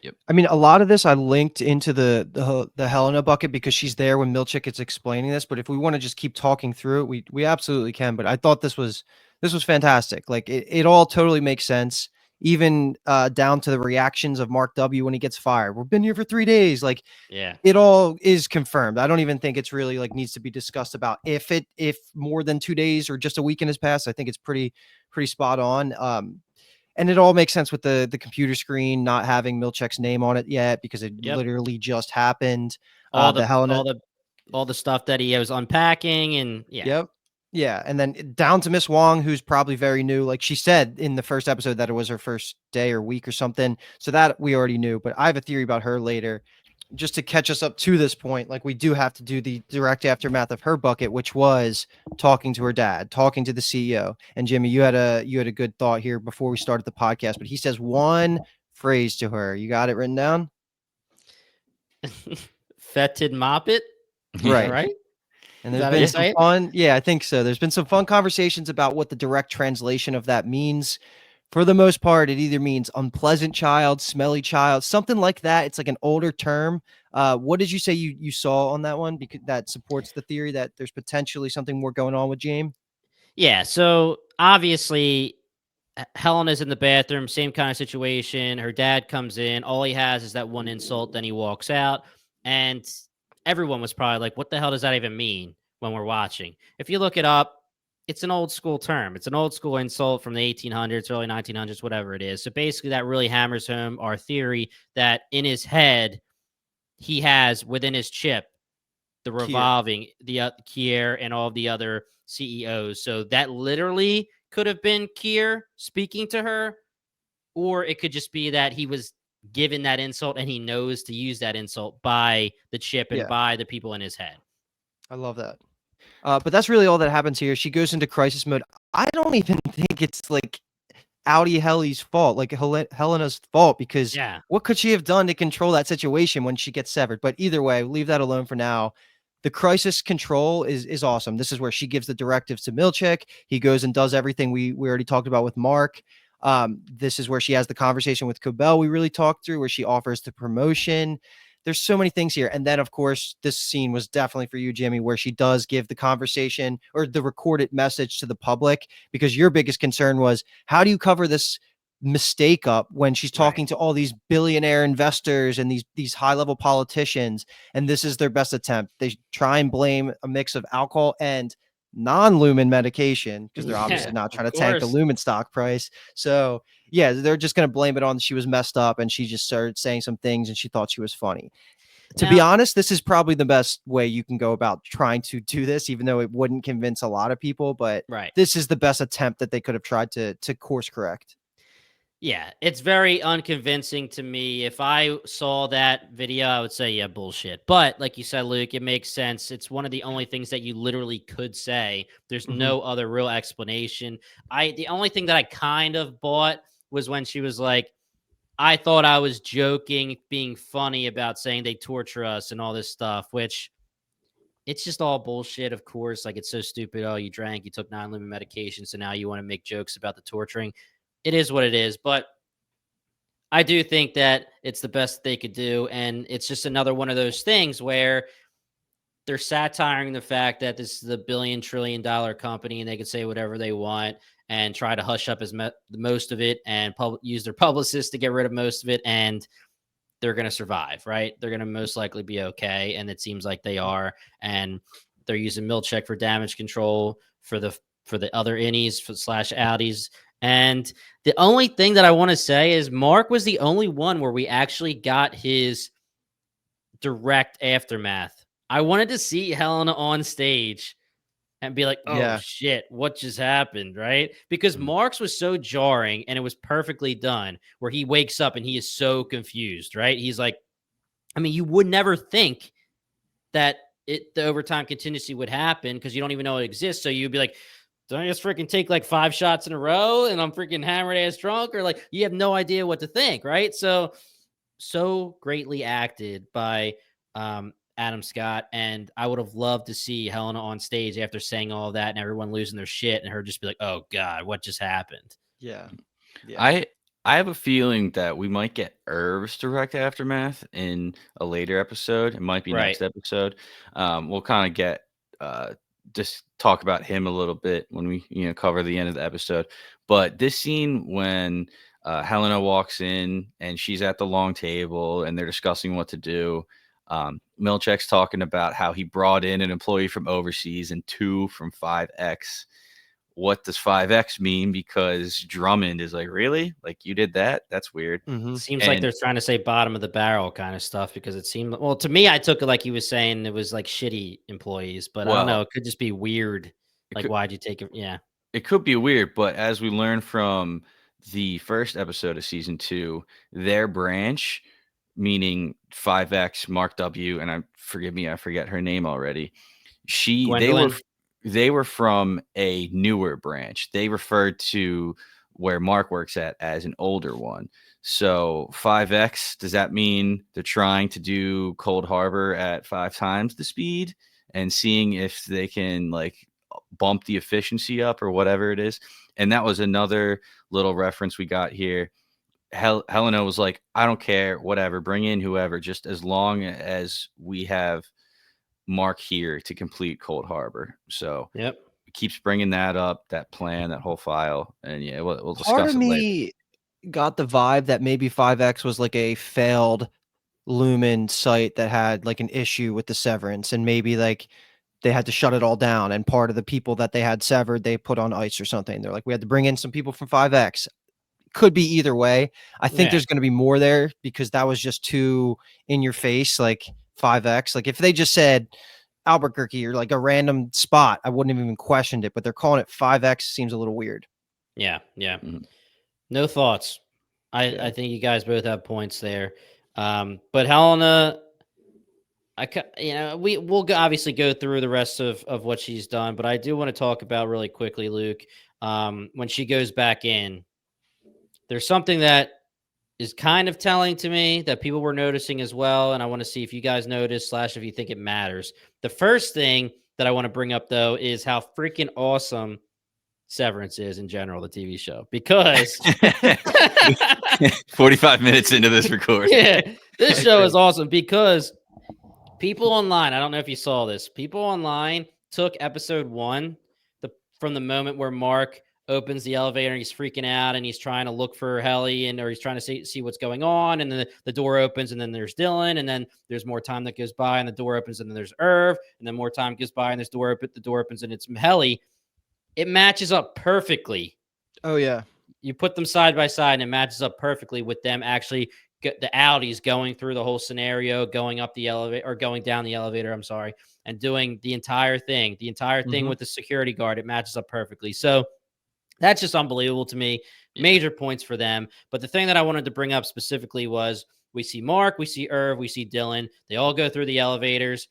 Yep. I mean, a lot of this I linked into the Helena bucket because she's there when Milchik is explaining this. But if we want to just keep talking through it, we absolutely can. But I thought this was fantastic. Like it all totally makes sense, even down to the reactions of Mark W. when he gets fired. We've been here for 3 days. Like, yeah, it all is confirmed. I don't even think it's really like needs to be discussed about if more than 2 days or just a weekend has passed. I think it's pretty spot on. And it all makes sense with the computer screen not having Milchek's name on it yet because it literally just happened. All the stuff that he was unpacking, and yeah. And then down to Miss Wong, who's probably very new. Like she said in the first episode that it was her first day or week or something. So that we already knew, but I have a theory about her later. Just to catch us up to this point, like we do have to do the direct aftermath of her bucket, which was talking to her dad, talking to the CEO. And Jimmy, you had a good thought here before we started the podcast, but he says one phrase to her. You got it written down? Fetid moppet, right? And there's been some fun. Yeah, I think so. There's been some fun conversations about what the direct translation of that means. For the most part, it either means unpleasant child, smelly child, something like that. It's like an older term. What did you say you saw on that one? Because that supports the theory that there's potentially something more going on with James. Yeah. So obviously, Helena's in the bathroom, same kind of situation. Her dad comes in. All he has is that one insult. Then he walks out. And everyone was probably like, what the hell does that even mean when we're watching? If you look it up, it's an old school term. It's an old school insult from the 1800s, early 1900s, whatever it is. So basically, that really hammers home our theory that in his head, he has within his chip the revolving, the Kier and all the other CEOs. So that literally could have been Kier speaking to her, or it could just be that he was given that insult and he knows to use that insult by the chip and by the people in his head. I love that. But that's really all that happens here. She goes into crisis mode. I don't even think it's like Audi Helly's fault, like Helena's fault, because what could she have done to control that situation when she gets severed? But either way, leave that alone for now. The crisis control is awesome. This is where she gives the directives to Milch. He goes and does everything we already talked about with Mark. This is where she has the conversation with Cobel we really talked through, where she offers the promotion. There's so many things here. And then, of course, this scene was definitely for you, Jimmy, where she does give the conversation or the recorded message to the public, because your biggest concern was, how do you cover this mistake up when she's talking to all these billionaire investors and these high-level politicians, and this is their best attempt. They try and blame a mix of alcohol and non-Lumen medication, because they're obviously not trying to tank the Lumen stock price. So yeah, they're just going to blame it on she was messed up and she just started saying some things and she thought she was funny. To be honest, this is probably the best way you can go about trying to do this, even though it wouldn't convince a lot of people. But this is the best attempt that they could have tried to course correct. Yeah, it's very unconvincing to me. If I saw that video, I would say, yeah, bullshit. But like you said, Luke, it makes sense. It's one of the only things that you literally could say. There's no other real explanation. The only thing that I kind of bought was when she was like, I thought I was joking, being funny about saying they torture us and all this stuff, which it's just all bullshit, of course. Like, it's so stupid. Oh, you drank, you took non-Lumen medication, so now you want to make jokes about the torturing. It is what it is, but I do think that it's the best they could do, and it's just another one of those things where they're satiring the fact that this is a billion-trillion-dollar company, and they can say whatever they want and try to hush up the most of it and use their publicists to get rid of most of it, and they're going to survive, right? They're going to most likely be okay, and it seems like they are, and they're using Milch for damage control for the other innies / Audis. And the only thing that I want to say is Mark was the only one where we actually got his direct aftermath. I wanted to see Helena on stage and be like, oh, shit, what just happened, right? Because Mark's was so jarring and it was perfectly done, where he wakes up and he is so confused, right? He's like, I mean, you would never think that the overtime contingency would happen because you don't even know it exists. So you'd be like, do I just freaking take like 5 shots in a row and I'm freaking hammered ass drunk? Or like, you have no idea what to think, right? So greatly acted by Adam Scott. And I would have loved to see Helena on stage after saying all of that and everyone losing their shit and her just be like, oh God, what just happened? Yeah. I have a feeling that we might get Irv's direct aftermath in a later episode. It might be next episode. We'll kind of get just talk about him a little bit when we cover the end of the episode. But this scene when Helena walks in and she's at the long table and they're discussing what to do. Milch's talking about how he brought in an employee from overseas and 2 from 5X. What does 5X mean? Because Drummond is like, really? Like, you did that? That's weird. Seems like they're trying to say bottom of the barrel kind of stuff, because it seemed, well, to me, I took it like he was saying it was like shitty employees, but I don't know. It could just be weird. Like, why'd you take it? Yeah. It could be weird, but as we learned from the first episode of season 2, their branch, meaning 5X, Mark W, and forgive me, I forget her name already. They were from a newer branch. They referred to where Mark works at as an older one. So 5X, does that mean they're trying to do Cold Harbor at 5 times the speed and seeing if they can like bump the efficiency up or whatever it is? And that was another little reference we got here. Helena was like, I don't care, whatever, bring in whoever, just as long as we have Mark here to complete Cold Harbor. So it keeps bringing that up, that plan, that whole file, and yeah, we'll discuss Part of it me later. Got the vibe that maybe 5X was like a failed Lumen site that had like an issue with the Severance, and maybe like they had to shut it all down, and part of the people that they had severed, they put on ice or something. They're like, we had to bring in some people from 5X. Could be either way. I think there's going to be more there because that was just too in your face, like 5X. Like if they just said Albuquerque or like a random spot, I wouldn't have even questioned it, but they're calling it 5X seems a little weird. Yeah. Mhm. No thoughts. I think you guys both have points there. But Helena, we'll obviously go through the rest of what she's done, but I do want to talk about really quickly, Luke, when she goes back in, there's something that is kind of telling to me that people were noticing as well. And I want to see if you guys notice / if you think it matters. The first thing that I want to bring up though, is how freaking awesome Severance is in general, the TV show, because 45 minutes into this recording. Yeah, this show is awesome because people online, I don't know if you saw this, people online took episode 1, from the moment where Mark opens the elevator and he's freaking out and he's trying to look for Helly or he's trying to see what's going on, and then the door opens and then there's Dylan, and then there's more time that goes by and the door opens and then there's Irv, and then more time goes by and the door opens and it's Helly. It matches up perfectly. Oh yeah. You put them side by side and it matches up perfectly with them actually the Audis going through the whole scenario, going up the elevator or going down the elevator, I'm sorry, and doing the entire thing with the security guard. It matches up perfectly. So that's just unbelievable to me. Major points for them. But the thing that I wanted to bring up specifically was we see Mark, we see Irv, we see Dylan. They all go through the elevators.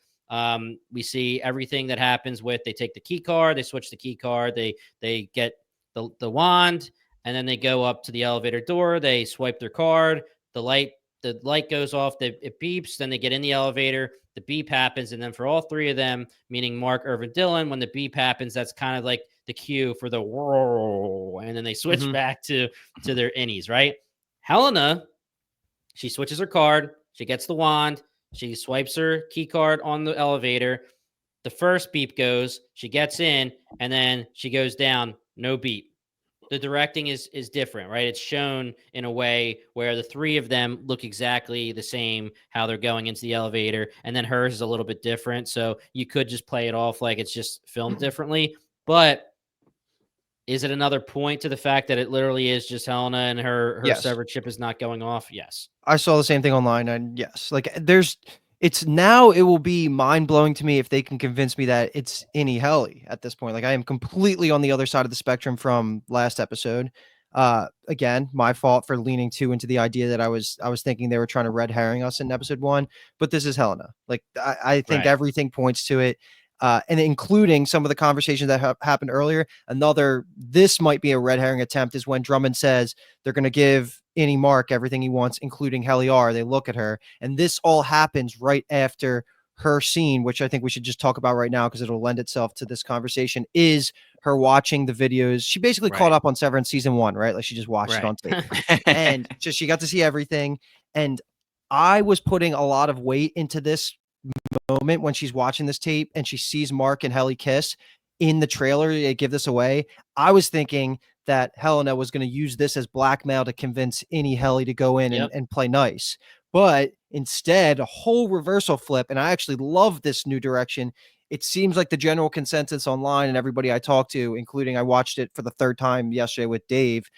We see everything that happens with, they take the key card, they switch the key card, they get the wand, and then they go up to the elevator door, they swipe their card, the light goes off, it beeps, then they get in the elevator, the beep happens, and then for all three of them, meaning Mark, Irv, and Dylan, when the beep happens, that's kind of like the cue for the whirl, and then they switch back to their innies, right? Helena, she switches her card, she gets the wand, she swipes her key card on the elevator. The first beep goes, she gets in, and then she goes down, no beep. The directing is different, right? It's shown in a way where the three of them look exactly the same, how they're going into the elevator, and then hers is a little bit different. So you could just play it off like it's just filmed differently. But is it another point to the fact that it literally is just Helena and her Yes. severed chip is not going off? Yes. I saw the same thing online, and yes, like it will be mind blowing to me if they can convince me that it's any Helly at this point. Like I am completely on the other side of the spectrum from last episode. Again, my fault for leaning too into the idea that I was thinking they were trying to red herring us in episode 1, but this is Helena. Like I think everything points to it. And including some of the conversations that happened earlier. This might be a red herring attempt is when Drummond says they're going to give any Mark everything he wants, including Helly R. They look at her, and this all happens right after her scene, which I think we should just talk about right now because it'll lend itself to this conversation, is her watching the videos. She basically caught up on Severance season 1, right? Like she just watched it on tape. And just she got to see everything. And I was putting a lot of weight into this moment when she's watching this tape and she sees Mark and Helly kiss in the trailer. They give this away. I was thinking that Helena was going to use this as blackmail to convince any Helly to go in and play nice. But instead, a whole reversal flip. And I actually love this new direction. It seems like the general consensus online and everybody I talked to, including I watched it for the 3rd time yesterday with Dave,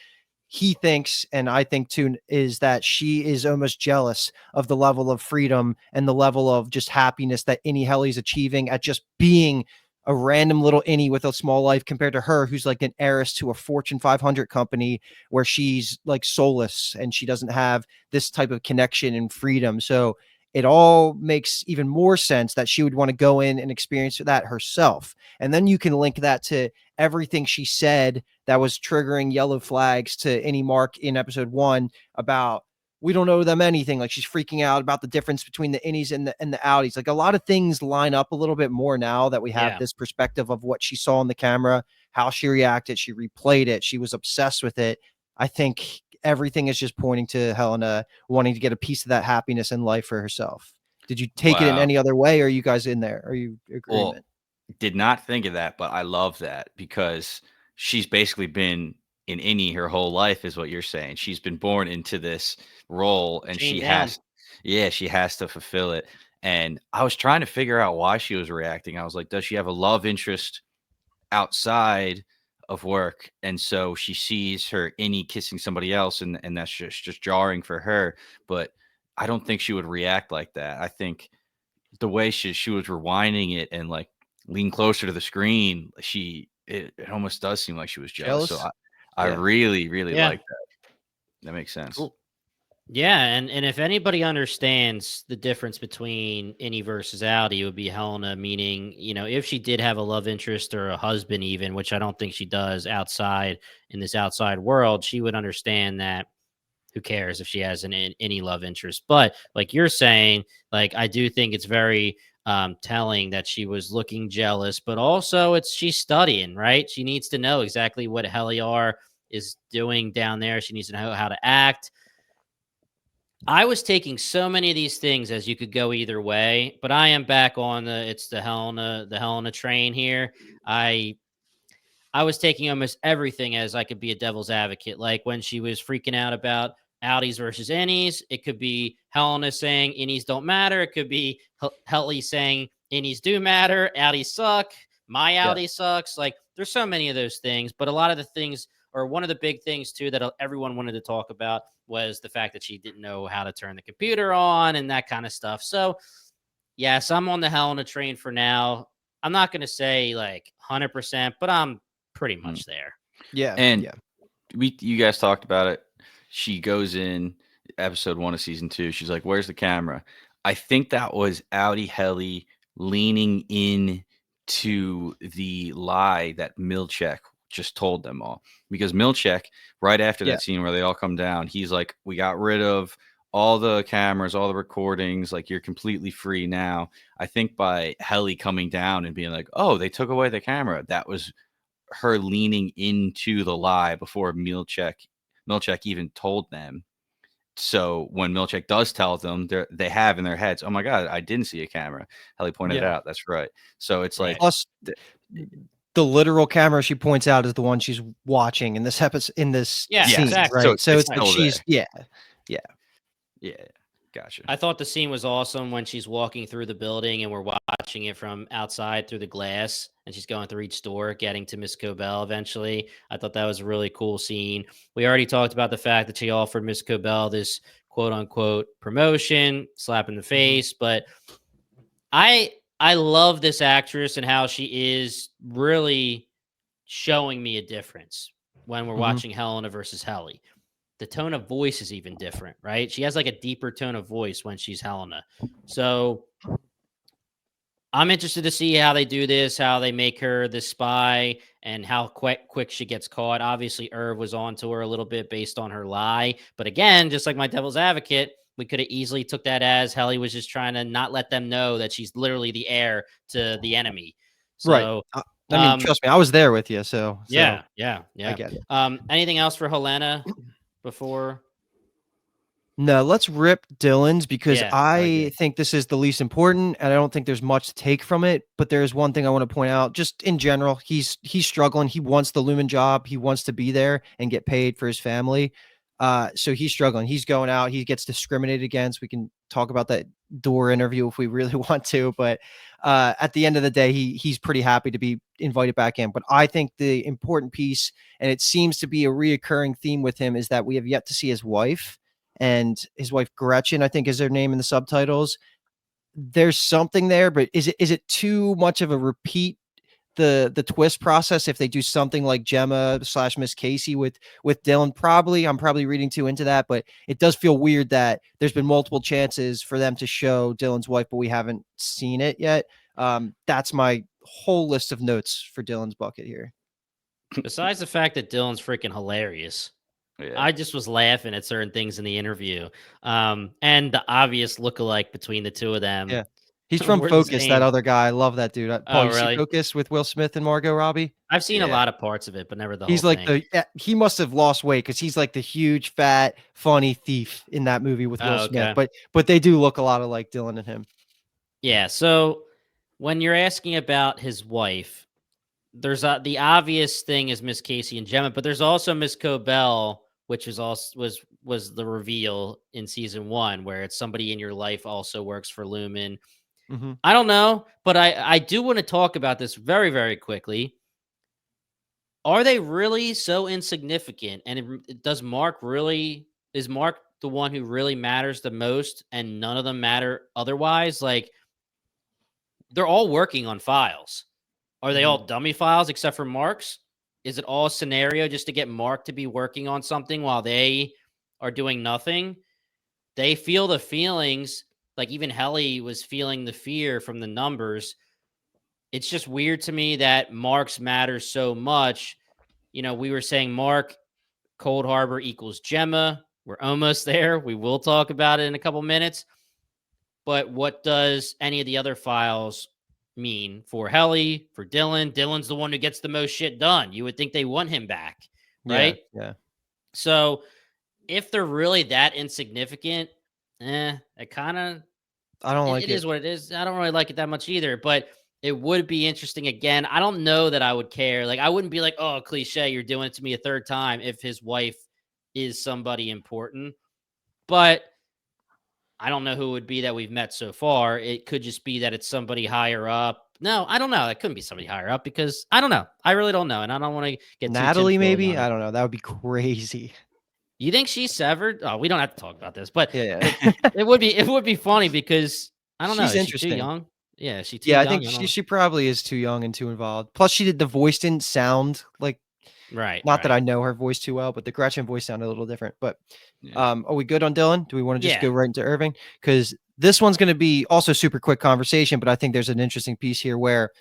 he thinks, and I think too, is that she is almost jealous of the level of freedom and the level of just happiness that Innie Helly's achieving at just being a random little Innie with a small life compared to her, who's like an heiress to a Fortune 500 company where she's like soulless and she doesn't have this type of connection and freedom. So it all makes even more sense that she would want to go in and experience that herself. And then you can link that to everything she said that was triggering yellow flags to any Mark in episode 1 about we don't know them anything. Like she's freaking out about the difference between the innies and the outies. Like a lot of things line up a little bit more now that we have this perspective of what she saw on the camera, how she reacted. She replayed it. She was obsessed with it. I think everything is just pointing to Helena wanting to get a piece of that happiness in life for herself. Did you take it in any other way? Or are you guys in there? Are you agreement? Well, did not think of that, but I love that because she's basically been an innie her whole life is what you're saying. She's been born into this role and she has to fulfill it. And I was trying to figure out why she was reacting. I was like, does she have a love interest outside of work? And so she sees her innie kissing somebody else, and that's just jarring for her. But I don't think she would react like that. I think the way she was rewinding it and like lean closer to the screen, it almost does seem like she was jealous. So Jealous? I Yeah. really, really Yeah. like that. That makes sense. Cool. Yeah, and if anybody understands the difference between innie versus outie, it would be Helena. Meaning, if she did have a love interest or a husband, even, which I don't think she does outside in this outside world, she would understand that. Who cares if she has any love interest? But like you're saying, like I do think it's very telling that she was looking jealous, but also she's studying, right? She needs to know exactly what Helly is doing down there. She needs to know how to act. I was taking so many of these things as you could go either way, but I am back on the Helena train here. I was taking almost everything as I could be a devil's advocate. Like when she was freaking out about outies versus innies, it could be Helena saying innies don't matter. It could be Helly saying innies do matter. Outies suck. My Yeah. outie sucks. Like there's so many of those things, but a lot of the things, or one of the big things too, that everyone wanted to talk about was the fact that she didn't know how to turn the computer on and that kind of stuff. So yes, I'm on the Helena train for now. I'm not going to say like 100%, but I'm pretty much there. Yeah. And yeah. you guys talked about it. She goes in episode 1 of season 2. She's like, "Where's the camera?" I think that was Audi Helly leaning in to the lie that Milchek just told them all. Because Milchek, right after Yeah. that scene where they all come down, he's like, "We got rid of all the cameras, all the recordings. Like you're completely free now." I think by Helly coming down and being like, "Oh, they took away the camera," that was her leaning into the lie before Milchek even told them. So when Milchek does tell them, they have in their heads, "Oh my god, I didn't see a camera." Helly pointed Yeah. out. That's right. So it's Right. like, Plus, the literal camera she points out is the one she's watching in this episode, in this Yeah, scene, exactly. right? So it's it's like still she's there. yeah. Yeah, gotcha. I thought the scene was awesome when she's walking through the building and we're watching it from outside through the glass and she's going through each door, getting to Miss Cobel eventually. I thought that was a really cool scene. We already talked about the fact that she offered Miss Cobel this quote unquote promotion, slap in the face, but I love this actress and how she is really showing me a difference when we're watching Helena versus Helly. The tone of voice is even different, right? She has like a deeper tone of voice when she's Helena. So I'm interested to see how they do this, how they make her the spy, and how quick she gets caught. Obviously, Irv was on to her a little bit based on her lie, but again, just like my devil's advocate, we could have easily took that as Helly was just trying to not let them know that she's literally the heir to the enemy. Right. So, I mean, trust me, I was there with you, so yeah. I get it. Anything else for Helena before? No, let's rip Dylan's because Yeah, I good. think this is the least important, and I don't think there's much to take from it. But there's one thing I want to point out. Just in general, he's struggling. He wants the Lumen job. He wants to be there and get paid for his family. So he's struggling. He's going out. He gets discriminated against. We can talk about that door interview if we really want to. But at the end of the day, he's pretty happy to be invited back in. But I think the important piece, and it seems to be a reoccurring theme with him, is that we have yet to see his wife. And his wife Gretchen, I think, is their name in the subtitles. There's something there, but is it too much of a repeat the twist process if they do something like Gemma / Miss Casey with Dylan? Probably. I'm probably reading too into that, but it does feel weird that there's been multiple chances for them to show Dylan's wife, but we haven't seen it yet. That's my whole list of notes for Dylan's bucket here. Besides the fact that Dylan's freaking hilarious. Yeah. I just was laughing at certain things in the interview. And the obvious lookalike between the two of them. Yeah. He's from were the Focus, that same. other guy. I love that dude. Paul, Oh, you see really? Focus with Will Smith and Margot Robbie? I've seen a Yeah. lot of parts of it, but never the He's whole like thing. he must have lost weight because he's like the huge, fat, funny thief in that movie with Will Oh, Smith. okay. But they do look a lot like Dylan and him. Yeah. So when you're asking about his wife, there's the obvious thing is Miss Casey and Gemma, but there's also Miss Cobel, which was was the reveal in season 1 where it's somebody in your life also works for Lumen. Mm-hmm. I don't know, but I do want to talk about this very, very quickly. Are they really so insignificant? And is Mark the one who really matters the most and none of them matter otherwise? Like, they're all working on files. Are they Mm-hmm. all dummy files except for Mark's? Is it all a scenario just to get Mark to be working on something while they are doing nothing? They feel the feelings, like even Helly was feeling the fear from the numbers. It's just weird to me that Mark's matters so much. We were saying Mark, Cold Harbor equals Gemma. We're almost there. We will talk about it in a couple minutes. But what does any of the other files mean for Helly, for Dylan? Dylan's the one who gets the most shit done. You would think they want him back, right? Yeah. So if they're really that insignificant, it kind of I don't like it is what it is. I don't really like it that much either, but it would be interesting again. I don't know that I would care. Like, I wouldn't be like, oh, cliche, you're doing it to me a third time if his wife is somebody important. But I don't know who it would be that we've met so far. It could just be that it's somebody higher up. No, I don't know. It couldn't be somebody higher up because I don't know. I really don't know. And I don't want to get Natalie, too tinfoiled maybe? on I it. don't know. That would be crazy. You think she's severed? Oh, we don't have to talk about this, but Yeah. it would be funny because I don't know. She's Is she too interesting. young? Yeah, is she too Yeah, I young? think I she don't. she probably is too young and too involved. Plus, the voice didn't sound like, Right. not that Right. I know her voice too well, but the Gretchen voice sounded a little different. But Yeah. are we good on Dylan? Do we want to just Yeah. go right into Irving? Because this one's going to be also super quick conversation, but I think there's an interesting piece here where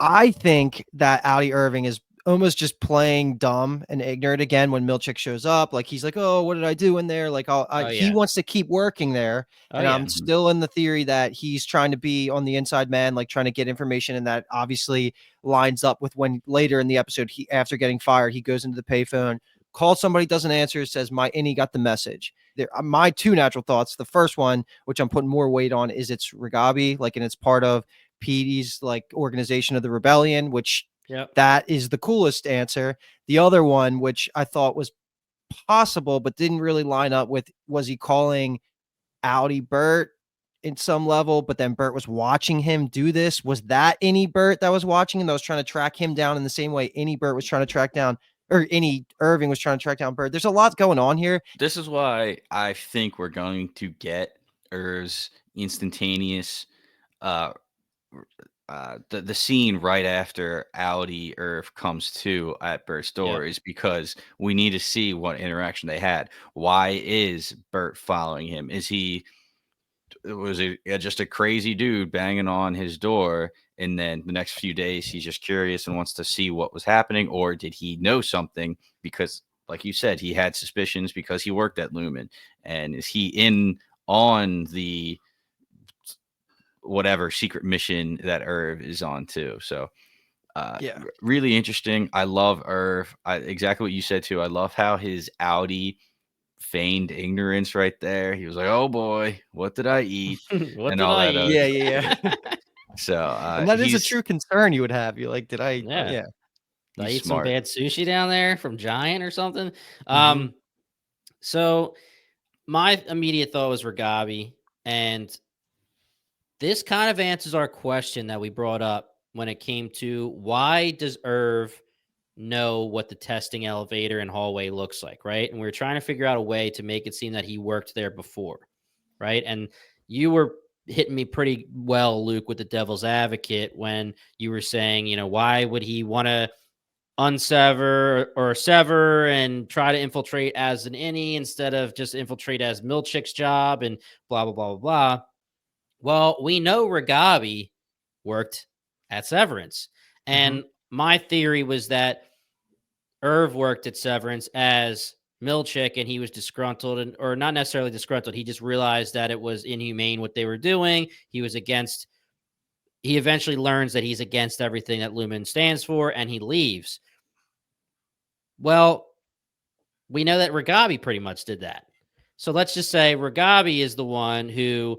I think that Audi Irving is almost just playing dumb and ignorant again when Milchick shows up. Like, he's like, "Oh, what did I do in there?" Like, Oh he yeah. wants to keep working there, Oh and yeah. I'm still in the theory that he's trying to be on the inside man, like trying to get information, and that obviously lines up with when later in the episode, after getting fired, he goes into the payphone, calls somebody, doesn't answer, says, "My got the message." There, my two natural thoughts. The first one, which I'm putting more weight on, is it's Ragabi, like, and it's part of Petey's like organization of the rebellion, which Yep. that is the coolest answer. The other one, which I thought was possible but didn't really line up with, was he calling Audi Bert in some level, but then Bert was watching him do this? Was that any Bert that was watching him that was trying to track him down in the same way any Bert was trying to track down, or any Irving was trying to track down Bert? There's a lot going on here. This is why I think we're going to get Irv's instantaneous uh the scene right after Audi Irv comes to at Bert's door Yep. is because we need to see what interaction they had. Why is Bert following him? Was it just a crazy dude banging on his door, and then the next few days he's just curious and wants to see what was happening, or did he know something because, like you said, he had suspicions because he worked at Lumen, and is he in on the whatever secret mission that Irv is on too? So Yeah. really interesting. I love Irv. Exactly what you said too. I love how his Audi feigned ignorance right there. He was like, "Oh boy, what did I eat?" What and did all I that other. eat? Yeah. So And that is a he's true concern you would have. You're like, did I? Yeah. Yeah. Did I he's eat some smart. bad sushi down there from Giant or something? Mhm. So my immediate thought was Ragabi, and this kind of answers our question that we brought up when it came to why does Irv know what the testing elevator and hallway looks like, right? And we are trying to figure out a way to make it seem that he worked there before, right? And you were hitting me pretty well, Luke, with the devil's advocate when you were saying, why would he want to unsever or sever and try to infiltrate as an innie instead of just infiltrate as Milchick's job and blah, blah, blah, blah, blah. Well, we know Ragabi worked at Severance. Mhm. And my theory was that Irv worked at Severance as Milchick and he was disgruntled, or not necessarily disgruntled. He just realized that it was inhumane what they were doing. He eventually learns that he's against everything that Lumen stands for and he leaves. Well, we know that Ragabi pretty much did that. So let's just say Ragabi is the one who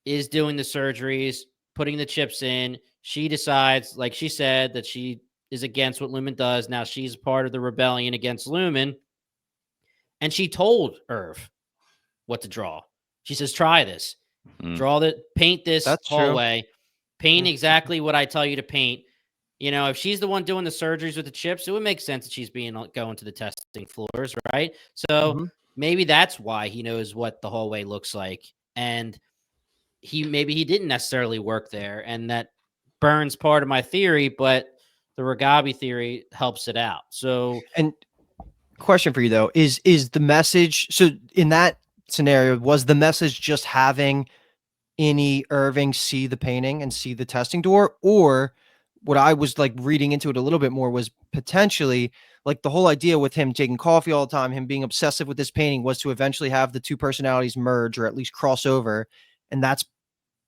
is doing the surgeries, putting the chips in. She decides, like she said, that she is against what Lumen does. Now she's part of the rebellion against Lumen. And she told Irv what to draw. She says, try this. Paint this That's true. hallway. Paint exactly what I tell you to paint. If she's the one doing the surgeries with the chips, it would make sense that she's going to the testing floors, right? So maybe that's why he knows what the hallway looks like. And maybe he didn't necessarily work there. And that burns part of my theory, but the Ragabi theory helps it out. So, and question for you though, is the message, so in that scenario, was the message just having Irving see the painting and see the testing door? Or what I was like reading into it a little bit more was potentially like the whole idea with him taking coffee all the time, him being obsessive with this painting, was to eventually have the two personalities merge or at least cross over. And that's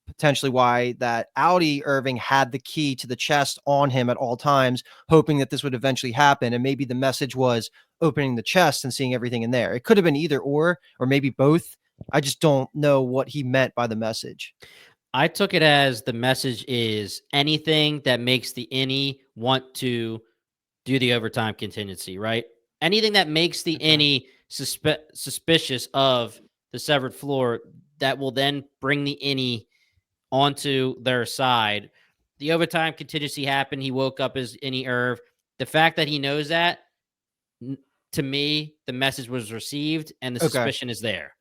potentially why that Audi Irving had the key to the chest on him at all times, hoping that this would eventually happen. And maybe the message was opening the chest and seeing everything in there. It could have been either or maybe both. I just don't know what he meant by the message. I took it as the message is anything that makes the innie want to do the overtime contingency, right? Anything that makes the innie suspicious of the severed floor that will then bring the innie onto their side. The overtime contingency happened. He woke up as innie Irv. The fact that he knows that, to me, the message was received and the suspicion is there.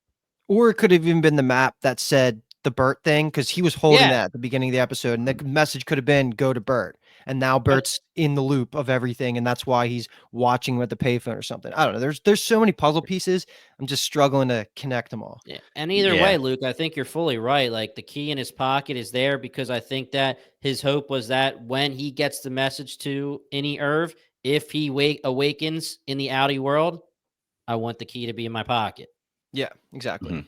Or it could have even been the map that said the Bert thing, because he was holding that at the beginning of the episode, and the message could have been go to Bert. And now Bert's in the loop of everything, and that's why he's watching with the payphone or something. I don't know. There's so many puzzle pieces. I'm just struggling to connect them all. Yeah. And either way, Luke, I think you're fully right. Like the key in his pocket is there because I think that his hope was that when he gets the message to innie Irv, if he awakens in the Audi world, I want the key to be in my pocket. Yeah, exactly.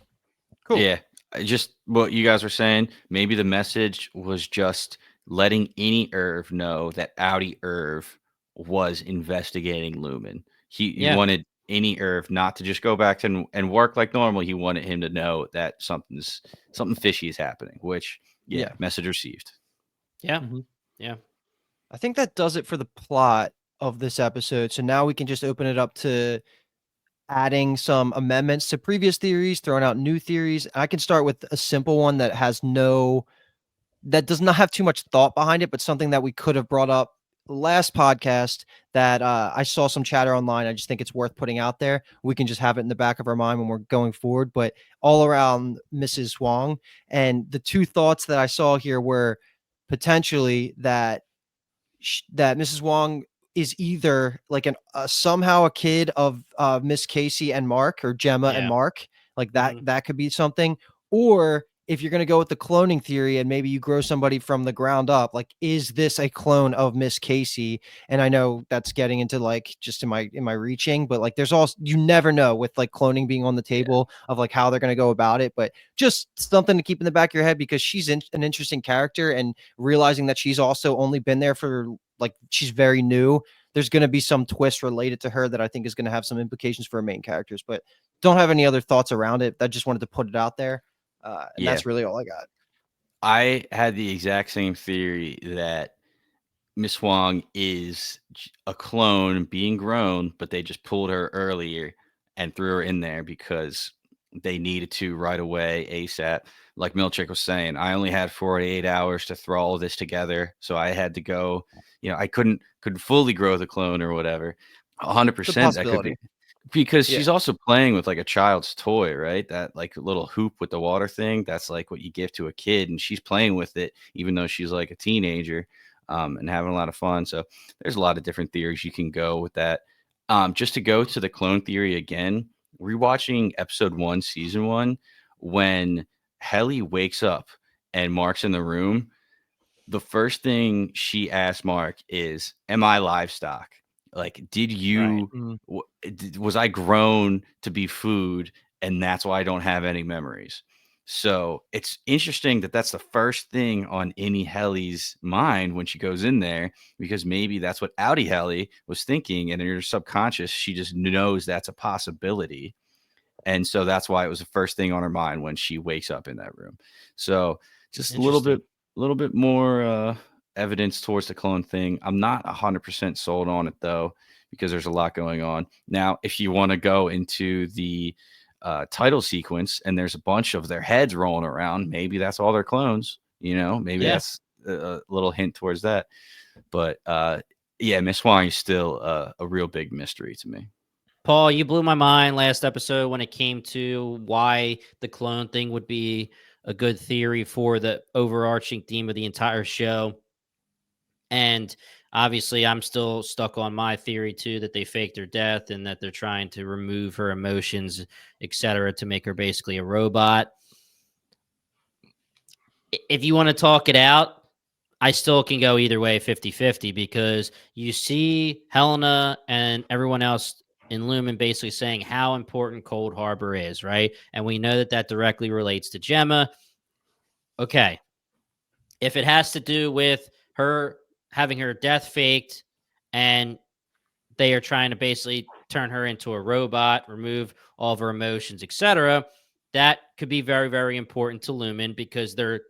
Cool. Yeah. Just what you guys were saying, maybe the message was just letting innie Irv know that Audi Irv was investigating Lumen. He wanted innie Irv not to just go back to and work like normal. He wanted him to know that something fishy is happening, which message received. Yeah. Yeah. I think that does it for the plot of this episode. So now we can just open it up to adding some amendments to previous theories, throwing out new theories. I can start with a simple one that does not have too much thought behind it, but something that we could have brought up last podcast that I saw some chatter online. I just think it's worth putting out there. We can just have it in the back of our mind when we're going forward, but all around Mrs. Wong. And the two thoughts that I saw here were potentially that Mrs. Wong is either like somehow a kid of Miss Casey and Mark, or Gemma and Mark, like that could be something. Or if you're going to go with the cloning theory and maybe you grow somebody from the ground up, like, is this a clone of Miss Casey? And I know that's getting into like just in my reaching, but like there's also, you never know with like cloning being on the table of like how they're going to go about it, but just something to keep in the back of your head because she's an interesting character, and realizing that she's also only been there for like, she's very new. There's going to be some twist related to her that I think is going to have some implications for our main characters, but don't have any other thoughts around it. I just wanted to put it out there. And that's really all I got. I had the exact same theory that Miss Wong is a clone being grown, but they just pulled her earlier and threw her in there because they needed to right away, ASAP. Like Milch was saying, I only had 48 hours to throw all this together, so I had to go. I couldn't fully grow the clone or whatever. 100% that could be. Because she's also playing with like a child's toy, right? That like little hoop with the water thing. That's like what you give to a kid, and she's playing with it, even though she's like a teenager, and having a lot of fun. So there's a lot of different theories you can go with that. Just to go to the clone theory again, rewatching episode 1, season 1, when Helly wakes up and Mark's in the room, the first thing she asks Mark is, "Am I livestock? Like, did you, was I grown to be food? And that's why I don't have any memories." So it's interesting that that's the first thing on any Helly's mind when she goes in there, because maybe that's what Audi Helly was thinking. And in her subconscious, she just knows that's a possibility. And so that's why it was the first thing on her mind when she wakes up in that room. So just a little bit more evidence towards the clone thing. I'm not 100% sold on it though, because there's a lot going on. Now, if you want to go into the title sequence and there's a bunch of their heads rolling around, maybe that's all their clones, maybe that's a little hint towards that. But yeah, Miss Wong is still a real big mystery to me. Paul, you blew my mind last episode when it came to why the clone thing would be a good theory for the overarching theme of the entire show. And obviously, I'm still stuck on my theory, too, that they faked her death and that they're trying to remove her emotions, etc., to make her basically a robot. If you want to talk it out, I still can go either way 50-50 because you see Helena and everyone else in Lumen basically saying how important Cold Harbor is, right? And we know that that directly relates to Gemma. Okay. If it has to do with her having her death faked and they are trying to basically turn her into a robot, remove all of her emotions, etc., that could be very, very important to Lumen because their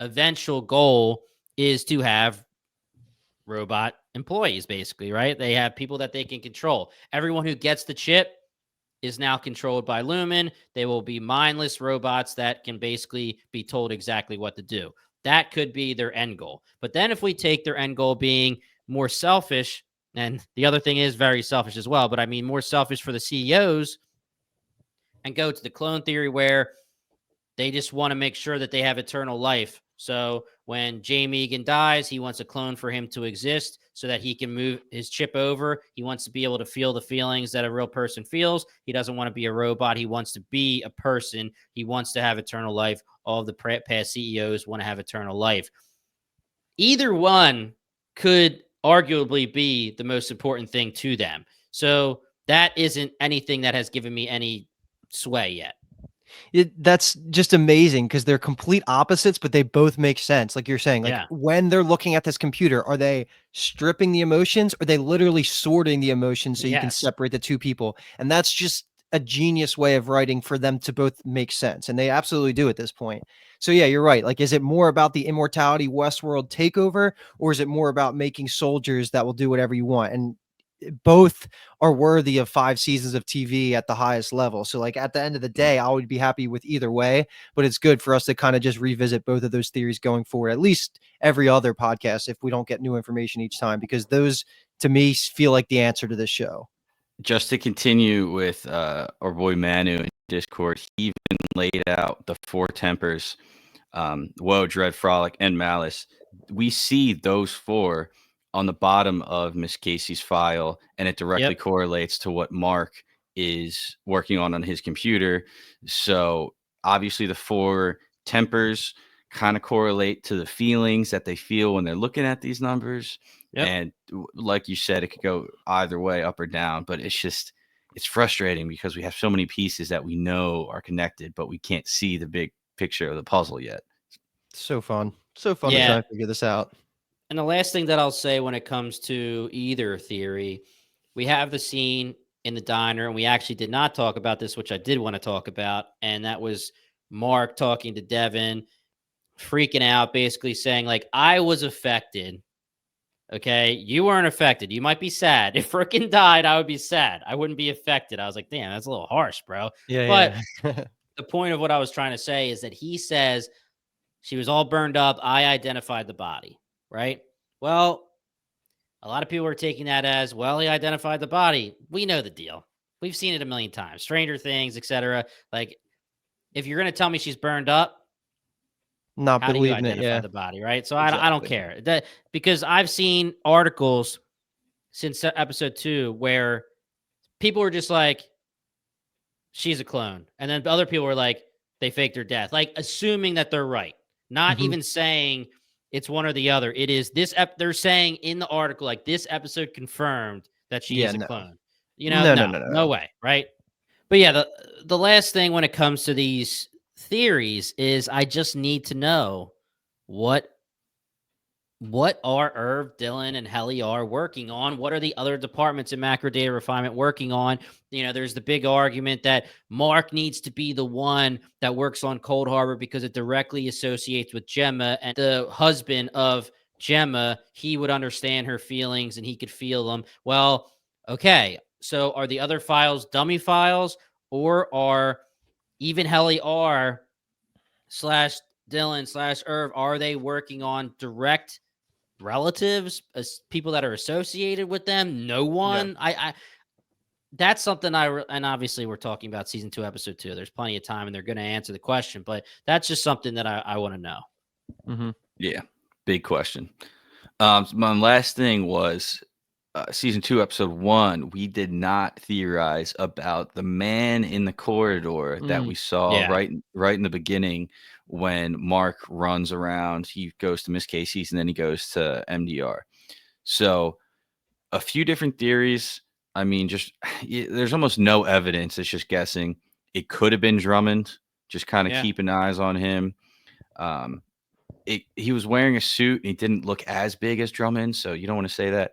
eventual goal is to have robot employees, basically, right? They have people that they can control. Everyone who gets the chip is now controlled by Lumen. They will be mindless robots that can basically be told exactly what to do. That could be their end goal. But then if we take their end goal being more selfish, and the other thing is very selfish as well, but I mean more selfish for the CEOs, and go to the clone theory where they just want to make sure that they have eternal life. So when Jamie Egan dies, he wants a clone for him to exist so that he can move his chip over. He wants to be able to feel the feelings that a real person feels. He doesn't want to be a robot. He wants to be a person. He wants to have eternal life. All of the past CEOs want to have eternal life. Either one could arguably be the most important thing to them. So that isn't anything that has given me any sway yet. That's just amazing because they're complete opposites, but they both make sense. Like you're saying, like when they're looking at this computer, are they stripping the emotions? Or are they literally sorting the emotions so you can separate the two people? And that's just a genius way of writing for them to both make sense. And they absolutely do at this point. So yeah, you're right. Like, is it more about the immortality Westworld takeover, or is it more about making soldiers that will do whatever you want? And both are worthy of 5 seasons of TV at the highest level. So like at the end of the day, I would be happy with either way, but it's good for us to kind of just revisit both of those theories going forward, at least every other podcast, if we don't get new information each time, because those to me feel like the answer to this show. Just to continue with our boy Manu in Discord, he even laid out the 4 tempers, woe, dread, frolic, and malice. We see those 4 on the bottom of Miss Casey's file, and it directly correlates to what Mark is working on his computer. So obviously the 4 tempers kind of correlate to the feelings that they feel when they're looking at these numbers. And like you said, it could go either way, up or down, but it's frustrating because we have so many pieces that we know are connected, but we can't see the big picture of the puzzle yet. So fun to try and figure this out. And the last thing that I'll say when it comes to either theory, we have the scene in the diner, and we actually did not talk about this, which I did want to talk about, and that was Mark talking to Devin, freaking out, basically saying, like, I was affected. Okay, you weren't affected. You might be sad. If Frickin' died, I would be sad. I wouldn't be affected. I was like, damn, that's a little harsh, bro. But the point of what I was trying to say is that he says she was all burned up. I identified the body. Right? Well, a lot of people are taking that as, well, he identified the body. We know the deal. We've seen it a million times. Stranger Things, etc. Like, if you're going to tell me she's burned up, not how do you believing identify it, the body, right? So I don't care. That because I've seen articles since episode 2 where people were just like, she's a clone. And then other people were like, they faked her death. Like, assuming that they're right. Not even saying it's one or the other. It is this. They're saying in the article, like, this episode confirmed that she is a clone. You know, no way, right? But yeah, the last thing when it comes to these theories is I just need to know what are Irv, Dylan, and Helly are working on? What are the other departments in macro data refinement working on? You know, there's the big argument that Mark needs to be the one that works on Cold Harbor because it directly associates with Gemma, and the husband of Gemma, he would understand her feelings and he could feel them. Well, Okay, so are the other files dummy files, or are even Helly R / Dylan / Irv, are they working on direct relatives, as people that are associated with them? No one. I that's something and obviously we're talking about season 2, episode 2. There's plenty of time, and they're going to answer the question, but that's just something that I want to know. Mm-hmm. Yeah, big question. My last thing was season 2, episode 1. We did not theorize about the man in the corridor that we saw Yeah. right in the beginning when Mark runs around. He goes to Miss Casey's and then he goes to MDR. So a few different theories. I mean, just there's almost no evidence. It's just guessing. It could have been Drummond. Just kind of keeping eyes on him. He was wearing a suit and he didn't look as big as Drummond, so you don't want to say that.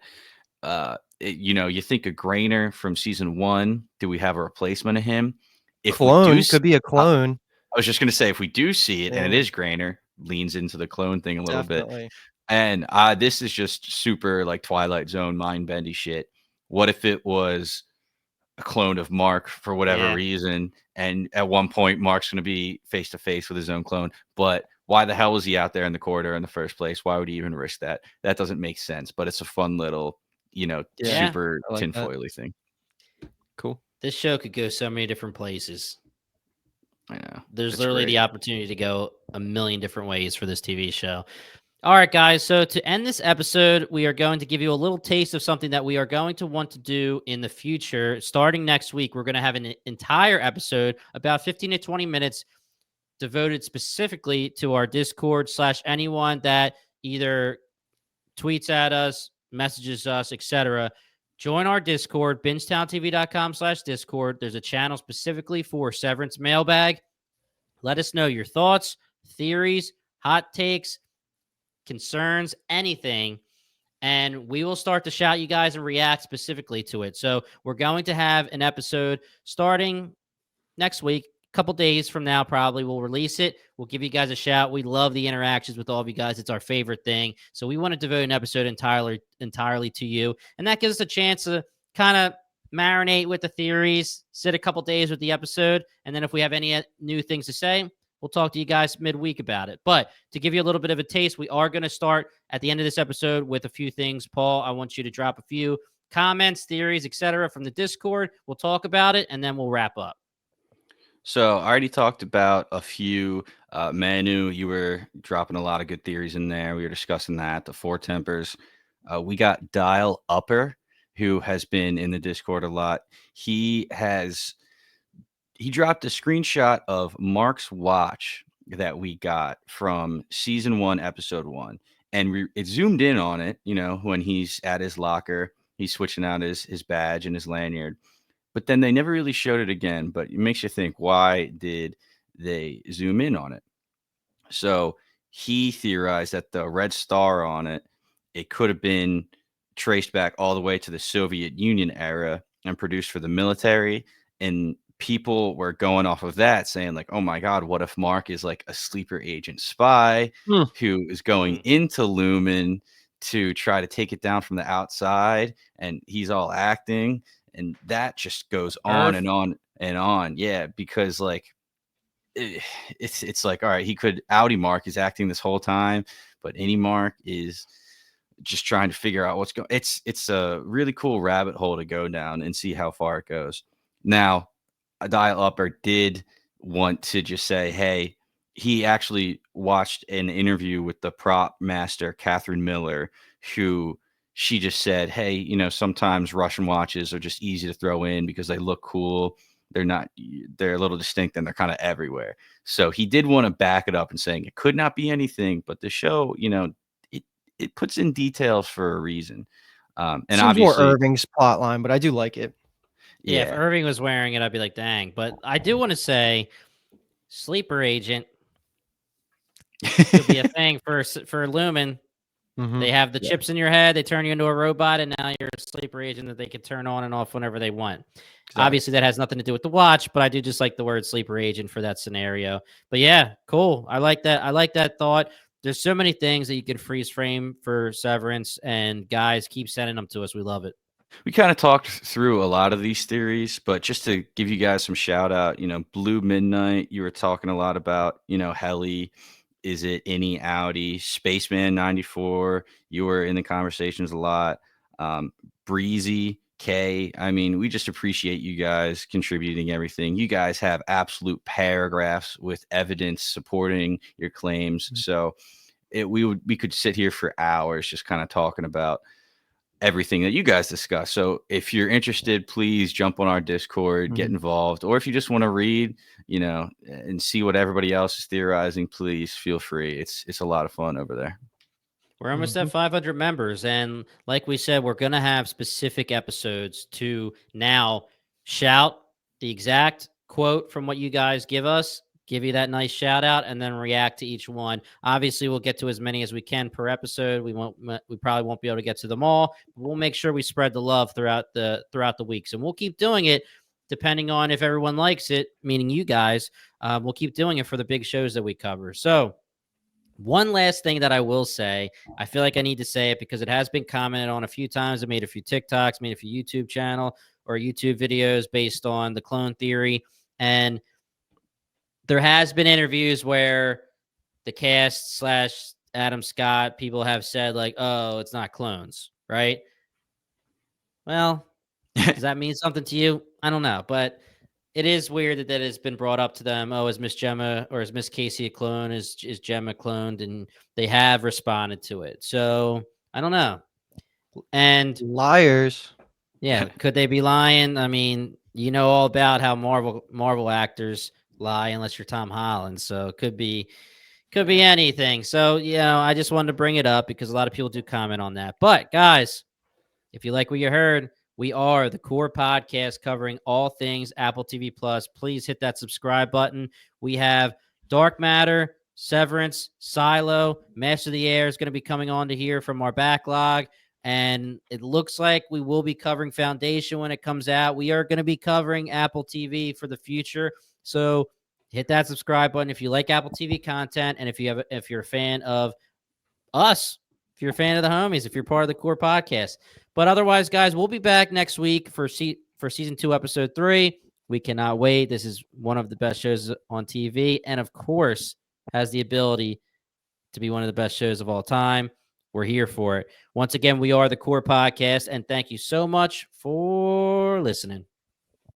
You think of Grainer from season 1. Do we have a replacement of him? If we Clone do, could be a clone. I was just going to say, if we do see it and it Yeah. is Grainer, leans into the clone thing a little bit. Definitely. And this is just super like Twilight Zone mind bendy shit. What if it was a clone of Mark for whatever reason, and at one point Mark's going to be face to face with his own clone? But why the hell was he out there in the corridor in the first place? Why would he even risk that? That doesn't make sense. But it's a fun little, super I like tinfoily thing. Cool. This show could go so many different places. I know. There's literally the opportunity to go a million different ways for this TV show. All right, guys. So to end this episode, we are going to give you a little taste of something that we are going to want to do in the future. Starting next week, we're going to have an entire episode, about 15 to 20 minutes, devoted specifically to our Discord / anyone that either tweets at us, messages us, etc. Join our Discord, bingetowntv.com/Discord. There's a channel specifically for Severance Mailbag. Let us know your thoughts, theories, hot takes, concerns, anything, and we will start to shout you guys and react specifically to it. So we're going to have an episode starting next week. Couple days from now, probably we'll release it. We'll give you guys a shout. We love the interactions with all of you guys. It's our favorite thing. So we want to devote an episode entirely to you. And that gives us a chance to kind of marinate with the theories, sit a couple days with the episode. And then if we have any new things to say, we'll talk to you guys midweek about it. But to give you a little bit of a taste, we are going to start at the end of this episode with a few things. Paul, I want you to drop a few comments, theories, etc. from the Discord. We'll talk about it, and then we'll wrap up. So I already talked about a few. Manu, you were dropping a lot of good theories in there. We were discussing that. The Four Tempers. We got Dial Upper, who has been in the Discord a lot. He dropped a screenshot of Mark's watch that we got from season 1, episode 1. And it zoomed in on it, when he's at his locker, he's switching out his badge and his lanyard. But then they never really showed it again. But it makes you think, why did they zoom in on it? So he theorized that the red star on it, it could have been traced back all the way to the Soviet Union era and produced for the military. And people were going off of that, saying like, oh my God, what if Mark is like a sleeper agent spy who is going into Lumen to try to take it down from the outside, and he's all acting? And that just goes on and on and on. Yeah, because like it's like, all right, Audi Mark is acting this whole time, but any Mark is just trying to figure out what's going. It's a really cool rabbit hole to go down and see how far it goes. Now, a Dial Upper did want to just say, hey, he actually watched an interview with the prop master, Catherine Miller, who she just said, hey, sometimes Russian watches are just easy to throw in because they look cool. They're a little distinct and they're kind of everywhere. So he did want to back it up and saying it could not be anything, but the show, it puts in details for a reason. And seems obviously more Irving's plot line, but I do like it. Yeah, if Irving was wearing it, I'd be like, dang. But I do want to say sleeper agent could be a thing for Lumen. Mm-hmm. They have the chips in your head. They turn you into a robot, and now you're a sleeper agent that they can turn on and off whenever they want. Exactly. Obviously, that has nothing to do with the watch, but I do just like the word sleeper agent for that scenario. But yeah, cool. I like that. I like that thought. There's so many things that you can freeze frame for Severance, and guys, keep sending them to us. We love it. We kind of talked through a lot of these theories, but just to give you guys some shout out, Blue Midnight, you were talking a lot about, Helly. Is it any Audi? Spaceman 94, you were in the conversations a lot. Breezy, K. I mean, we just appreciate you guys contributing everything. You guys have absolute paragraphs with evidence supporting your claims. So we could sit here for hours just kind of talking about everything that you guys discuss. So if you're interested, please jump on our Discord, get involved. Or if you just want to read, and see what everybody else is theorizing, please feel free. It's a lot of fun over there. We're almost at 500 members. And like we said, we're going to have specific episodes to now shout the exact quote from what you guys give us, give you that nice shout out, and then react to each one. Obviously, we'll get to as many as we can per episode. We probably won't be able to get to them all, but we'll make sure we spread the love throughout the weeks. And we'll keep doing it depending on if everyone likes it, meaning you guys. We'll keep doing it for the big shows that we cover. So, one last thing that I will say, I feel like I need to say it because it has been commented on a few times. I made a few TikToks, made a few YouTube channel or YouTube videos based on the clone theory. And there has been interviews where the cast / Adam Scott, people have said like, oh, it's not clones, right? Well, does that mean something to you? I don't know, but it is weird that has been brought up to them. Oh, is Miss Gemma or is Miss Casey a clone? Is Gemma cloned? And they have responded to it. So I don't know. And liars. Yeah, could they be lying? I mean, you know all about how Marvel actors lie unless you're Tom Holland. So it could be anything. So, I just wanted to bring it up because a lot of people do comment on that. But guys, if you like what you heard, we are the Core Podcast covering all things Apple TV Plus. Please hit that subscribe button. We have Dark Matter, Severance, Silo, Master of the Air is going to be coming on to here from our backlog. And it looks like we will be covering Foundation when it comes out. We are going to be covering Apple TV for the future. So hit that subscribe button if you like Apple TV content. And if you're a fan of us, if you're a fan of the homies, if you're part of the Core Podcast. But otherwise, guys, we'll be back next week for season 2, episode 3. We cannot wait. This is one of the best shows on TV, and of course, has the ability to be one of the best shows of all time. We're here for it. Once again, we are the Core Podcast, and thank you so much for listening.